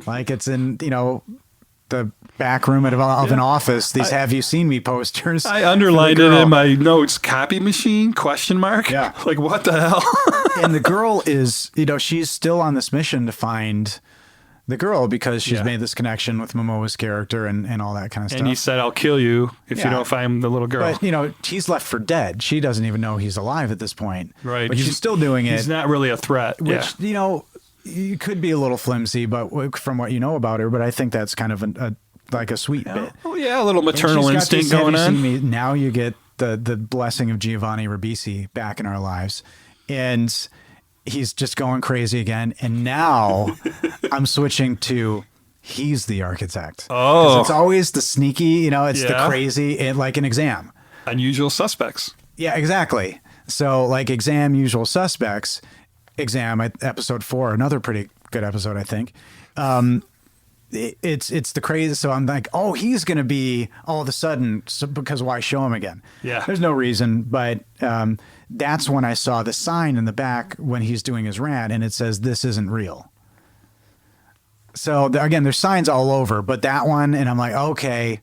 like it's in, the back room of an office, these have you seen me posters. I underlined for the it girl. in my notes. Copy machine? Question mark? Yeah. Like, what the hell? And the girl is, she's still on this mission to find the girl because she's Yeah. made this connection with Momoa's character and all that kind of stuff. And he said, I'll kill you if you Yeah. don't find the little girl. But, he's left for dead. She doesn't even know he's alive at this point. Right. But she's still doing it. He's not really a threat. Which, yeah. you could be a little flimsy, but from what you know about her, but I think that's kind of like a sweet bit. Oh, yeah, a little And maternal she's got instinct this, "Have going you seen on. me?" Now you get the blessing of Giovanni Ribisi back in our lives. And he's just going crazy again. And now I'm switching to he's the architect. 'Cause Oh. it's always the sneaky, it's the Yeah. crazy, and like an exam. Unusual suspects. Yeah, exactly. So like Exam, Usual Suspects, Exam, episode 4, another pretty good episode, I think. it's the crazy. So I'm like, oh, he's going to be all of a sudden, because why show him again? Yeah. There's no reason. But that's when I saw the sign in the back when he's doing his rant, and it says, "This isn't real." So again, there's signs all over, but that one, and I'm like, okay,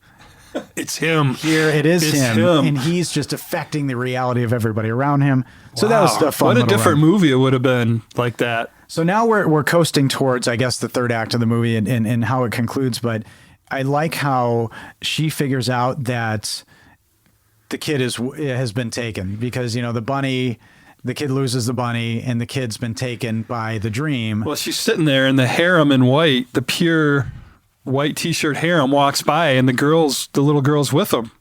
It's him. here it is It's him, him. and he's just affecting the reality of everybody around him. So that was a fun What a little different run. movie it would have been like that. So now we're coasting towards, I guess, the third act of the movie and how it concludes. But I like how she figures out that the kid has been taken because, the kid loses the bunny and the kid's been taken by the dream. Well, she's sitting there, and the harem in white, the pure white T-shirt harem, walks by, and the little girl's with them,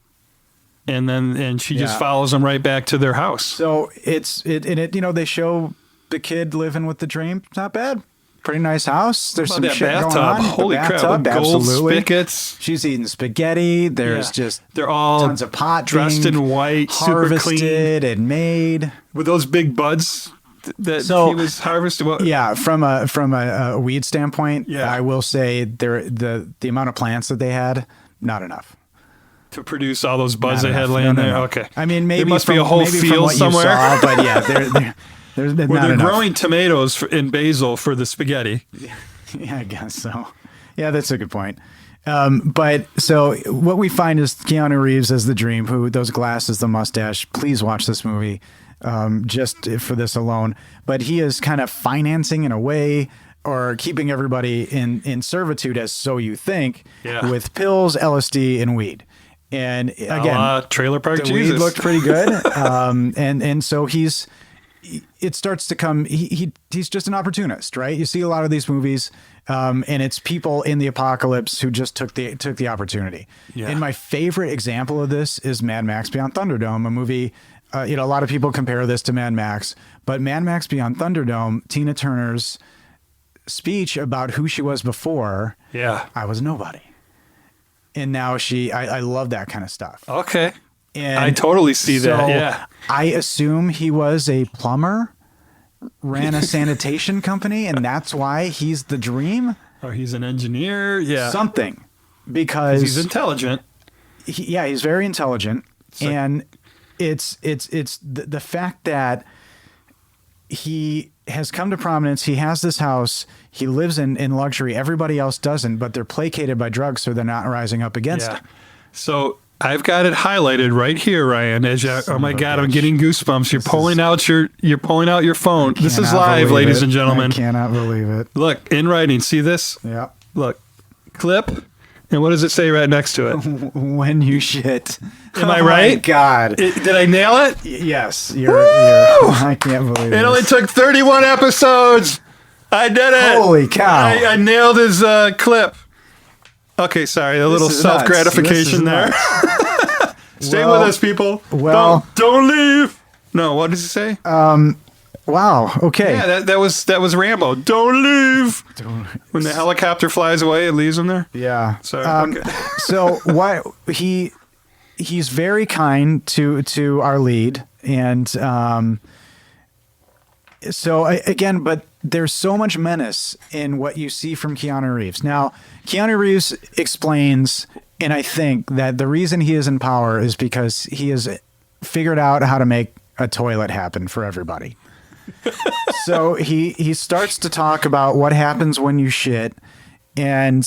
and she just Yeah. follows them right back to their house. So they show the kid living with the dream. It's not bad. Pretty nice house. There's About some that shit bathtub, going on. The holy crap! bathtub, With gold absolutely. spigots. She's eating spaghetti. There's Yeah. just They're all tons of pot dressed being in white, super clean, harvested and made. with those big buds that So- he was harvesting. Well, Yeah, from a weed standpoint, Yeah. I will say the amount of plants that they had, not enough. to produce all those buds Not they had enough. laying No, there. no. Okay, I mean, maybe there must be from- a whole maybe from field what you somewhere saw, but yeah, there's where not they're enough. growing tomatoes in basil for the spaghetti. Yeah, I guess so. Yeah, that's a good point. But so what we find is Keanu Reeves as the dream, who those glasses, the mustache. Please watch this movie just for this alone. But he is kind of financing in a way or keeping everybody in servitude, as so you think, Yeah. with pills, LSD, and weed. And again, Trailer Park the Jesus weed looked pretty good. And so it starts to come. He's just an opportunist, right? You see a lot of these movies, and it's people in the apocalypse who just took the opportunity. Yeah. And my favorite example of this is Mad Max Beyond Thunderdome, a movie. A lot of people compare this to Mad Max, but Mad Max Beyond Thunderdome, Tina Turner's speech about who she was before. Yeah. I was nobody, and now I love that kind of stuff. Okay. And I totally see that. so Yeah. I assume he was a plumber, ran a sanitation company, and that's why he's the dream. Or he's an engineer. Yeah. Something, because He's intelligent. he's very intelligent, So- and it's the fact that he has come to prominence. He has this house. He lives in luxury. Everybody else doesn't, but they're placated by drugs, so they're not rising up against Yeah. it. So I've got it highlighted right here, Ryan. Oh my of a God, I'm bitch. getting goosebumps. You're pulling out your phone. This is Cannot live, believe ladies it. and gentlemen. I cannot believe it. Look, in writing. See this? Yeah. Look, clip. And what does it say right next to it? When you shit. Am I Oh my right? God. Did I nail it? Yes. You're I can't believe It only this. took 31 episodes. I did it. Holy cow. I nailed his clip. Okay, sorry. A little is nuts. self-gratification This is there. nuts. Stay Well- with us, people. well- don't leave. No, what does it say? Wow. Okay. Yeah, that was Rambo. Don't leave. When the helicopter flies away, it leaves him there. Yeah. Sorry, okay. So what he's very kind to our lead, and again, but there's so much menace in what you see from Keanu Reeves. Now, Keanu Reeves explains, and I think that the reason he is in power is because he has figured out how to make a toilet happen for everybody. So he starts to talk about what happens when you shit, and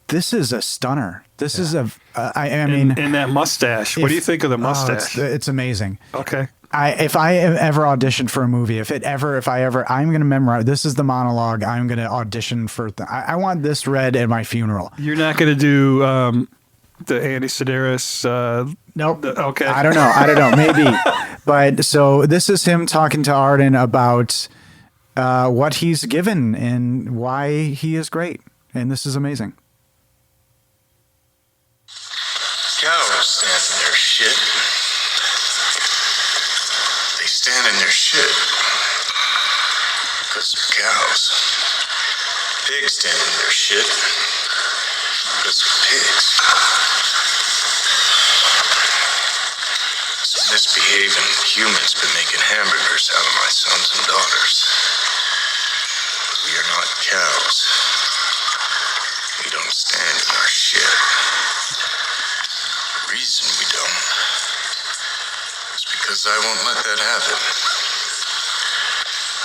this is a stunner. This is I mean, And that mustache. What do you think of the mustache? it's amazing. Okay. If I ever auditioned for a movie, I'm going to memorize. This is the monologue I'm going to audition for. I want this read at my funeral. You're not going to do the Andy Sedaris. Nope. Okay. I don't know. Maybe. But so this is him talking to Arden about what he's given and why he is great. And this is amazing. Cows stand in their shit. They stand in their shit because they're cows. Pigs stand in their shit because they're pigs. Some misbehaving humans been making hamburgers out of my sons and daughters. But we are not cows. 'cause I won't let that happen.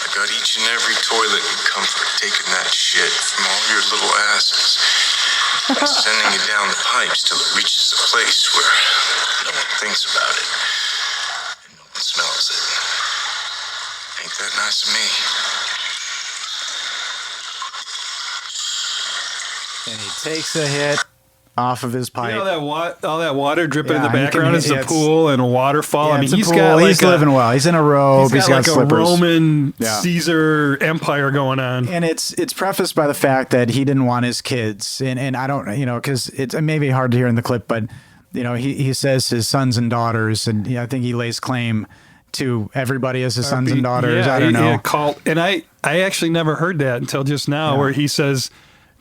I got each and every toilet and comfort taking that shit from all your little asses and sending it down the pipes till it reaches a place where no one thinks about it and no one smells it. Ain't that nice of me? And he takes a hit off of his pipe. You know all that water dripping in the Yeah, you background can- is the it's- pool and a waterfall. Yeah, I mean, it's a he's pool. got like he's living well. He's in a robe. He's got like slippers. a Roman Yeah. Caesar empire going on. And it's prefaced by the fact that he didn't want his kids, and I don't, because it's maybe hard to hear in the clip, but he says his sons and daughters, and I think he lays claim to everybody as his sons and daughters. Yeah, I don't know. Cult. And I actually never heard that until just now, Yeah. where he says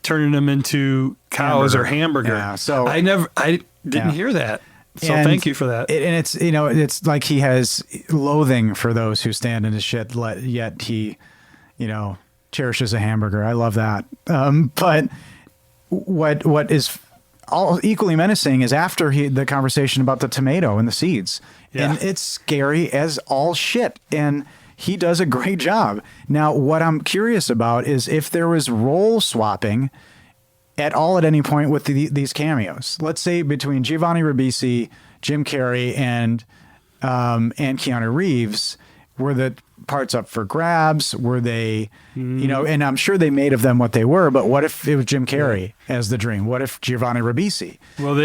turning them into cows or hamburger. Yeah, so- I didn't Yeah. hear that. So And thank you for that. And it's it's like he has loathing for those who stand in his shit, yet he, cherishes a hamburger. I love that. But what is all equally menacing is after the conversation about the tomato and the seeds, Yeah. and it's scary as all shit. And he does a great job. Now, what I'm curious about is if there was role swapping at all at any point with these cameos. Let's say between Giovanni Ribisi, Jim Carrey, and Keanu Reeves, were the parts up for grabs? Were they, and I'm sure they made of them what they were, but what if it was Jim Carrey as the dream? What if Giovanni Ribisi? Well,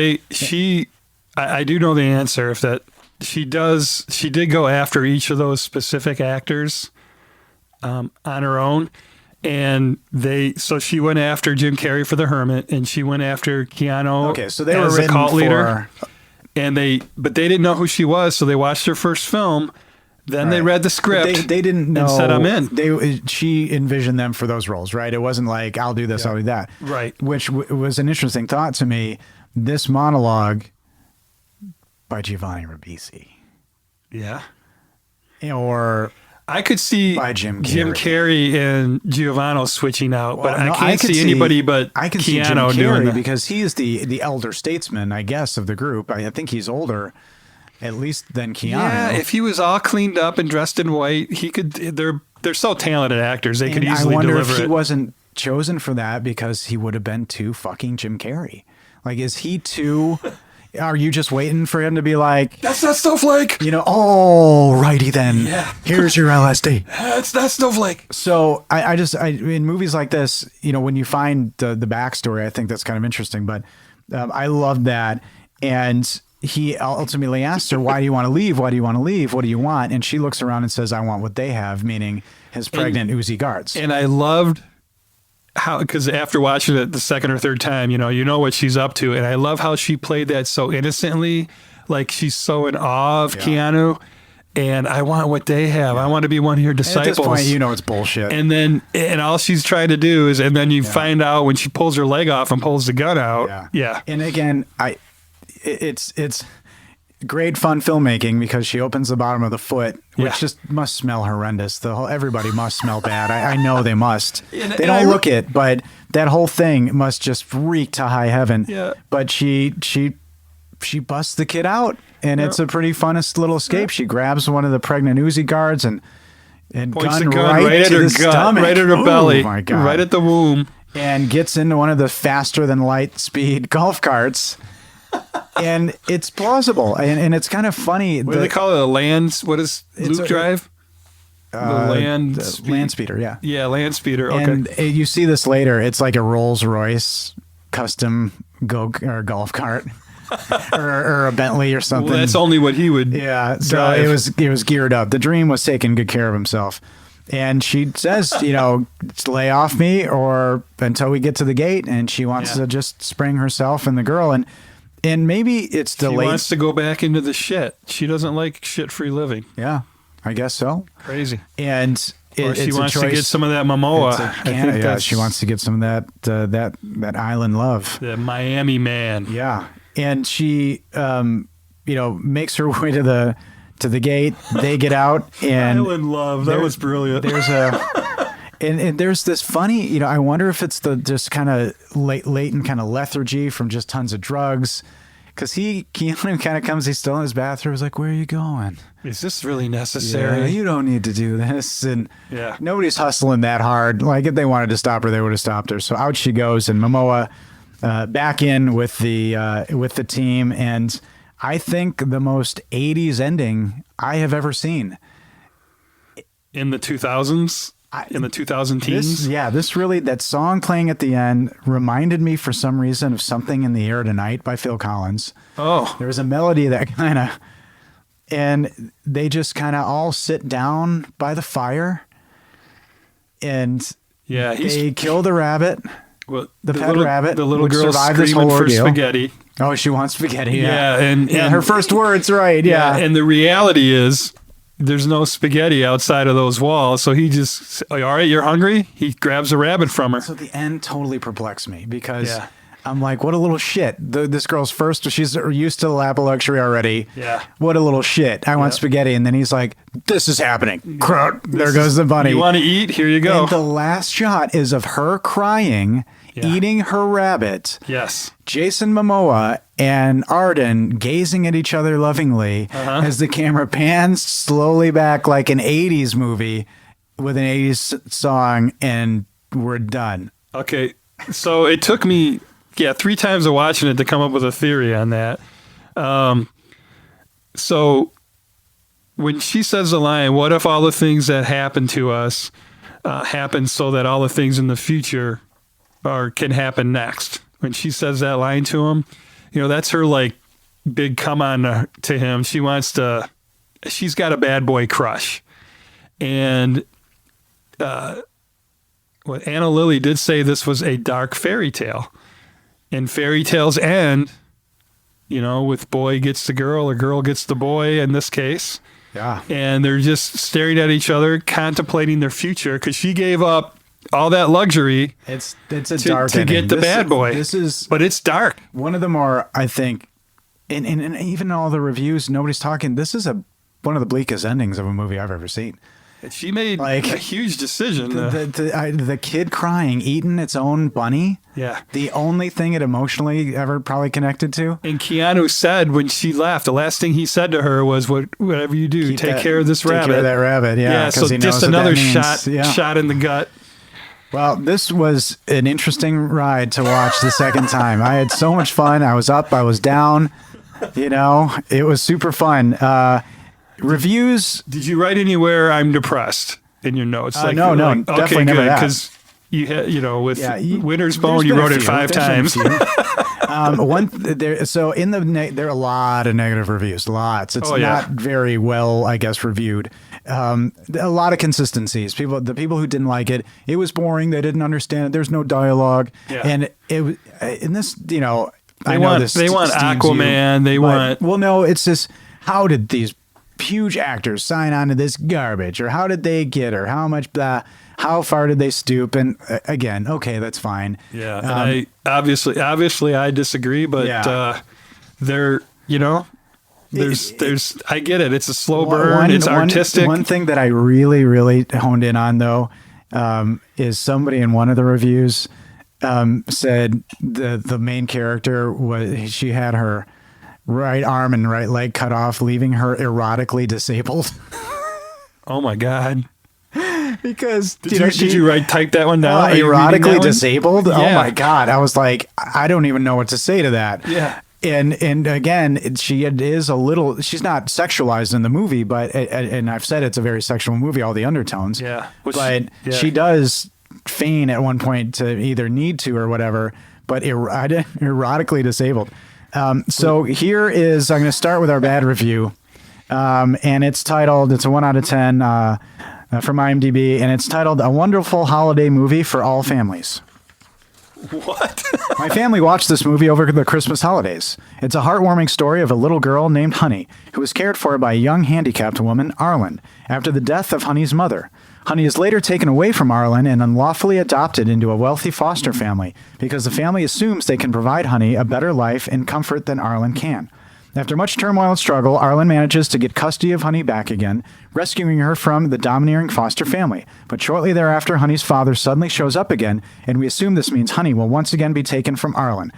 I do know the answer. If that she did go after each of those specific actors on her own. And so she went after Jim Carrey for The Hermit, and she went after Keanu Okay, so they were as a written cult leader. for- And but they didn't know who she was, so they watched her first film. Then they Right. read the script. They didn't know. and said, "I'm in." She envisioned them for those roles, right? It wasn't like I'll do this, I'll do that, Right. Which was an interesting thought to me. This monologue by Giovanni Ribisi, Yeah. or I could see By Jim Carrey and Giovanni switching out, but no, I can't could see anybody but I can see Jim Keanu doing Carrey that. because he is the elder statesman, I guess, of the group. I think he's older, at least than Keanu. Yeah, if he was all cleaned up and dressed in white, he could. They're so talented actors; they could And easily I wonder deliver if he it. wasn't chosen for that because he would have been too fucking Jim Carrey. Like, is he too? Are you just waiting for him to be like, That's not Snowflake. oh, righty then. Yeah. Here's your LSD. That's not Snowflake. So I in movies like this, when you find the backstory, I think that's kind of interesting. But I love that. And he ultimately asks her, "Why do you want to leave? Why do you want to leave? What do you want?" And she looks around and says, "I want what they have," meaning his pregnant Uzi guards. And I loved how, because after watching it the second or third time, you know what she's up to, and I love how she played that so innocently, like she's so in awe of Keanu. And I want what they have. I want to be one of your At disciples. this point, it's bullshit. And all she's trying to do is, and then you find out when she pulls her leg off and pulls the gun out. Yeah. And again, it's great fun filmmaking because she opens the bottom of the foot, which Yeah. just must smell horrendous. Everybody must smell bad. I know they must. And They I don't look it, but that whole thing must just reek to high heaven. Yeah. But she busts the kid out, and it's a pretty funnest little escape. She grabs one of the pregnant Uzi guards and Points gun the gun right at to her the gut, stomach. right at her Oh belly, my God. right at the womb. And gets into one of the faster than light speed golf carts. And it's plausible. And it's kind of funny. What do they call it? A land? What is It's Luke a- drive? The land land speeder, yeah. Yeah, land speeder. Okay. And you see this later. It's like a Rolls Royce custom golf cart or a Bentley or something. Well, that's only what he would. Yeah, so drive. it was geared up. The dream was taking good care of himself. And she says, lay off me or until we get to the gate. And she wants to just spring herself and the girl. And maybe it's She delayed. wants to go back into the shit. She doesn't like shit-free living. Yeah, I guess so. Crazy. And Or she it's a wants to choice. get some of that Momoa. It's a I think yeah, that's she wants to get some of that island love. the Miami man. Yeah, and she, makes her way to the gate. They get out, and Island love. That there- was brilliant. there's and there's this funny. I wonder if it's the just kind of latent kind of lethargy from just tons of drugs, because Keanu kind of comes, he's still in his bathroom. He's like, "Where are you going? Is this really Yeah, necessary? you don't need to do this." And Yeah. nobody's hustling that hard. Like, if they wanted to stop her, they would have stopped her. So out she goes, and Momoa back in with the team, and I think the most 80s ending I have ever seen. In the 2000s? In the 2000 teens? This really, that song playing at the end reminded me for some reason of Something in the Air Tonight by Phil Collins. Oh. There was a melody that kind of, and they just kind of all sit down by the fire, and Yeah, they kill the rabbit. well, the pet little, rabbit The little would girl survive this screaming whole for ordeal. spaghetti. Oh, she wants spaghetti. Yeah, Yeah, and her first words, right? Yeah. And the reality is, there's no spaghetti outside of those walls. So he just, all right, you're hungry? He grabs a rabbit from her. So the end totally perplexed me because Yeah. I'm like, what a little shit. This girl's first, she's used to the lap of luxury already. Yeah. What a little shit. I want spaghetti. And then he's like, this is happening. There goes the bunny. You want to eat? Here you go. And the last shot is of her crying, eating her rabbit. Yes. Jason Momoa and Arden gazing at each other lovingly as the camera pans slowly back like an 80s movie with an 80s song, and we're done. Okay. So it took me, 3 times of watching it to come up with a theory on that. So when she says the line, what if all the things that happen to us happen so that all the things in the future can happen next? When she says that line to him, that's her like big come on to him. She's got a bad boy crush. And what Anna Lily did say, this was a dark fairy tale. And fairy tales end, with boy gets the girl or girl gets the boy in this case. Yeah. And they're just staring at each other, contemplating their future, because she gave up all that luxury It's a to dark get ending. the bad boy. But it's dark. One of the more, I think, and even all the reviews, nobody's talking. This is one of the bleakest endings of a movie I've ever seen. She made Like, a huge decision. The kid crying, eating its own bunny. Yeah. The only thing it emotionally ever probably connected to. And Keanu said when she left, the last thing he said to her was, "Whatever you do, take care of this rabbit." Take care of that rabbit. Yeah. Yeah. 'cause So he knows just what that another means. shot in the gut. Well, this was an interesting ride to watch the second time. I had so much fun. I was up, I was down. It was super fun. Reviews. Did you write anywhere "I'm depressed" in your notes? No, definitely never that. Because you had, with Yeah, Winter's there's Bone, you been a wrote it few. 5 There's been a times. few. So there are a lot of negative reviews. Lots. It's Oh, yeah. not very well, I guess, reviewed. A lot of consistencies. The people who didn't like it, it was boring. They didn't understand it. There's no dialogue. Yeah. And in this, I know want- this they want steams Aquaman, they want- Well, no, it's just, how did these huge actors sign on to this garbage, or how did they get her? How much blah? How far did they stoop? And again, okay, that's fine. Yeah. And I obviously I disagree, but Yeah. there's I get it. It's a slow burn. It's artistic. One thing that I really, really honed in on, though, is somebody in one of the reviews said the main character she had her right arm and right leg cut off, leaving her erotically disabled. Oh my God. Because Did you type that one down? Are you reading that erotically one? disabled? Oh Yeah. my God. I was like, I don't even know what to say to that. Yeah. And again, she's not sexualized in the movie, but, and I've said it's a very sexual movie, all the undertones. Yeah. But she does feign at one point to either need to or whatever, but erotically disabled. So here is, I'm going to start with our bad review. And it's titled, it's a 1 out of 10 from IMDb, and it's titled A Wonderful Holiday Movie for All Families. What? My family watched this movie over the Christmas holidays. It's a heartwarming story of a little girl named Honey, who was cared for by a young handicapped woman, Arlen, after the death of Honey's mother. Honey is later taken away from Arlen and unlawfully adopted into a wealthy foster family because the family assumes they can provide Honey a better life and comfort than Arlen can. After much turmoil and struggle, Arlen manages to get custody of Honey back again, rescuing her from the domineering foster family. But shortly thereafter, Honey's father suddenly shows up again, and we assume this means Honey will once again be taken from Arlen.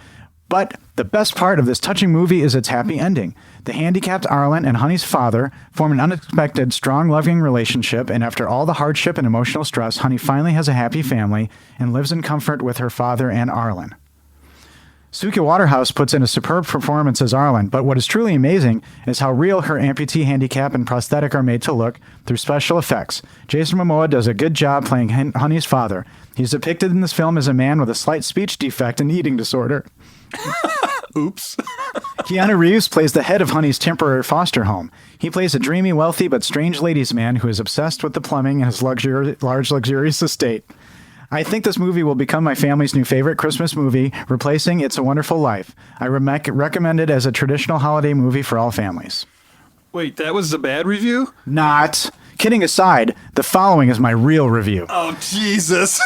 But the best part of this touching movie is its happy ending. The handicapped Arlen and Honey's father form an unexpected, strong, loving relationship, and after all the hardship and emotional stress, Honey finally has a happy family and lives in comfort with her father and Arlen. Suki Waterhouse puts in a superb performance as Arlen, but what is truly amazing is how real her amputee handicap and prosthetic are made to look through special effects. Jason Momoa does a good job playing Honey's father. He's depicted in this film as a man with a slight speech defect and eating disorder. Oops. Keanu Reeves plays the head of Honey's temporary foster home. He plays a dreamy, wealthy, but strange ladies' man who is obsessed with the plumbing in his large, luxurious estate. I think this movie will become my family's new favorite Christmas movie, replacing It's a Wonderful Life. I recommend it as a traditional holiday movie for all families. Wait, that was the bad review? Not. Kidding aside, the following is my real review. Oh, Jesus.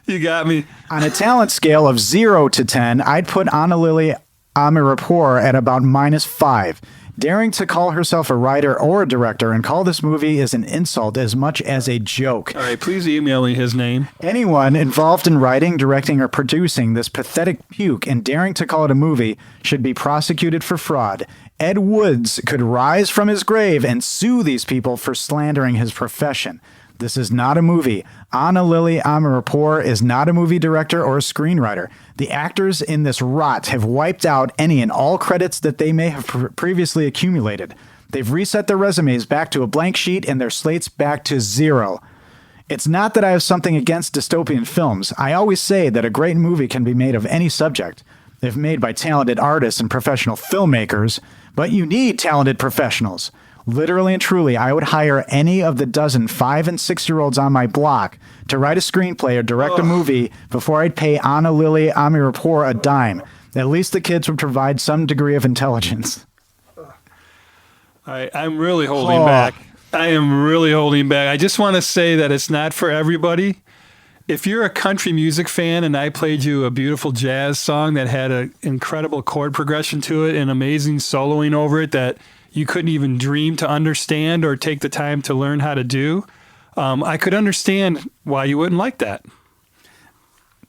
You got me. On a talent scale of 0 to 10, I'd put Anna Lily Amirpour at about -5. Daring to call herself a writer or a director and call this movie is an insult as much as a joke. All right, please email me his name. Anyone involved in writing, directing, or producing this pathetic puke and daring to call it a movie should be prosecuted for fraud. Ed Woods could rise from his grave and sue these people for slandering his profession. This is not a movie. Anna Lily Amirpour is not a movie director or a screenwriter. The actors in this rot have wiped out any and all credits that they may have previously accumulated. They've reset their resumes back to a blank sheet and their slates back to 0. It's not that I have something against dystopian films. I always say that a great movie can be made of any subject, if made by talented artists and professional filmmakers, but you need talented professionals. Literally and truly, I would hire any of the dozen 5- and 6-year-olds on my block to write a screenplay or direct a movie before I'd pay Anna Lily Amirpour a dime. At least the kids would provide some degree of intelligence. I'm really holding back. I am really holding back. I just want to say that it's not for everybody. If you're a country music fan and I played you a beautiful jazz song that had an incredible chord progression to it and amazing soloing over it that you couldn't even dream to understand or take the time to learn how to do, I could understand why you wouldn't like that.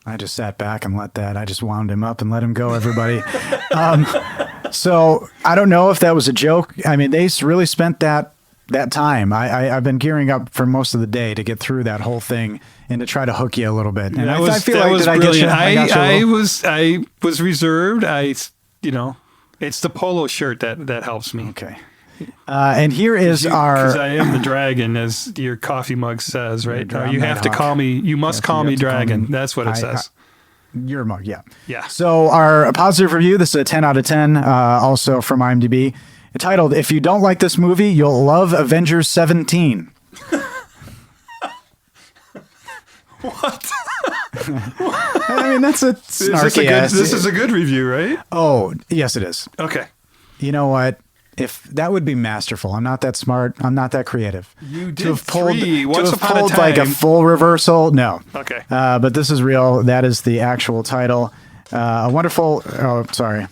I just sat back and I just wound him up and let him go, everybody. So I don't know if that was a joke. I mean, they really spent that time. I've been gearing up for most of the day to get through that whole thing and to try to hook you a little bit. And I feel like did I get you? I was reserved. It's the polo shirt that helps me. Okay. And here is because I am the dragon, as your coffee mug says, right? You have to call me. You must call me dragon. That's what it says. Your mug, yeah. Yeah. So our positive review. This is a 10 out of 10. Also from IMDb, titled "If you don't like this movie, you'll love Avengers 17." What? I mean, that's a snarky ass. This is a good review, right? Oh, yes, it is. Okay. You know what? If that would be masterful. I'm not that smart. I'm not that creative. You did to have pulled, Once to have upon pulled a time. like a full reversal. No. Okay. But this is real. That is the actual title. A wonderful. Oh, sorry.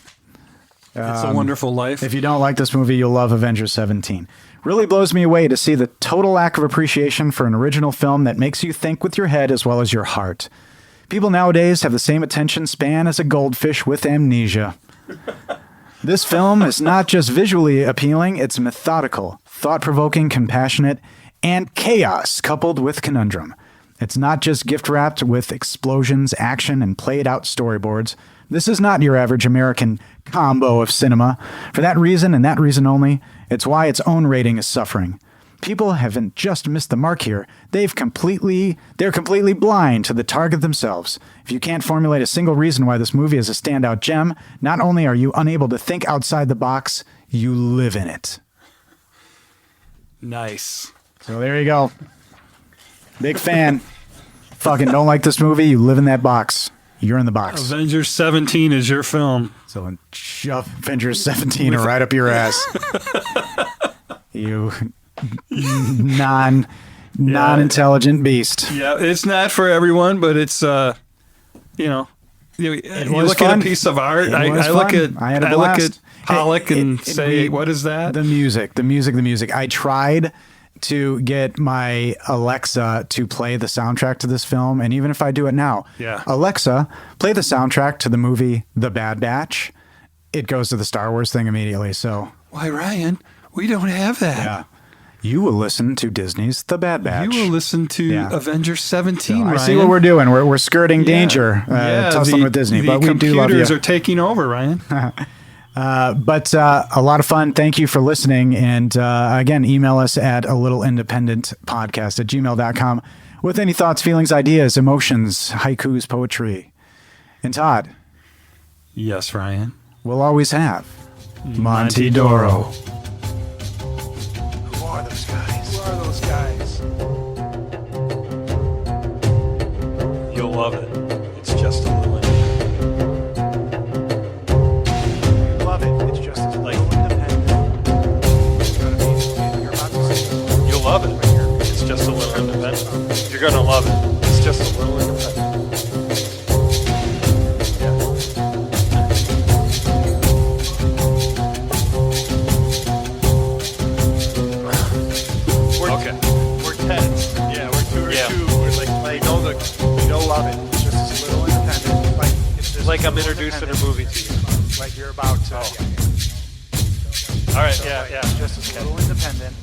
It's a Wonderful Life. If you don't like this movie, you'll love Avengers 17. Really blows me away to see the total lack of appreciation for an original film that makes you think with your head as well as your heart. People nowadays have the same attention span as a goldfish with amnesia. This film is not just visually appealing, it's methodical, thought-provoking, compassionate, and chaos coupled with conundrum. It's not just gift-wrapped with explosions, action, and played-out storyboards. This is not your average American combo of cinema. For that reason and that reason only, it's why its own rating is suffering. People haven't just missed the mark here. They're completely blind to the target themselves. If you can't formulate a single reason why this movie is a standout gem, not only are you unable to think outside the box, you live in it. Nice. So there you go. Big fan. Fucking don't like this movie, you live in that box. You're in the box. Avengers 17 is your film. So shove Avengers 17 right up your ass. You non-intelligent beast. Yeah, it's not for everyone, but it's you look fun. at a piece of art. It I was look fun. at I had a I look blast. at Pollock and say, what is that? The music. I tried to get my Alexa to play the soundtrack to this film. And even if I do it now, Yeah. Alexa, play the soundtrack to the movie The Bad Batch. It goes to the Star Wars thing immediately. So, Why, Ryan, we don't have that. yeah, you will listen to Disney's The Bad Batch. You will listen to Yeah. Avengers 17, I Ryan. see what we're doing. We're skirting danger, tussling with Disney, but we do love you. computers are taking over, Ryan. But a lot of fun. Thank you for listening. And again, email us at alittleindependentpodcast@gmail.com with any thoughts, feelings, ideas, emotions, haikus, poetry. And Todd, Yes, Ryan. we'll always have Monty Doro. Who are those guys? Who are those guys? You'll love it. It's just a little Love it. It's just as Like- independent. You'll love it. It's just a little independent. You're gonna love it. It's just a little independent. Okay. We're tense. Yeah, we're two or Yeah. two. We're like we know love it. It's just as little independent. Like it's just Like I'm little introducing a independent. movie to you. Like you're about to. All right. Yeah. Yeah. Just as little independent.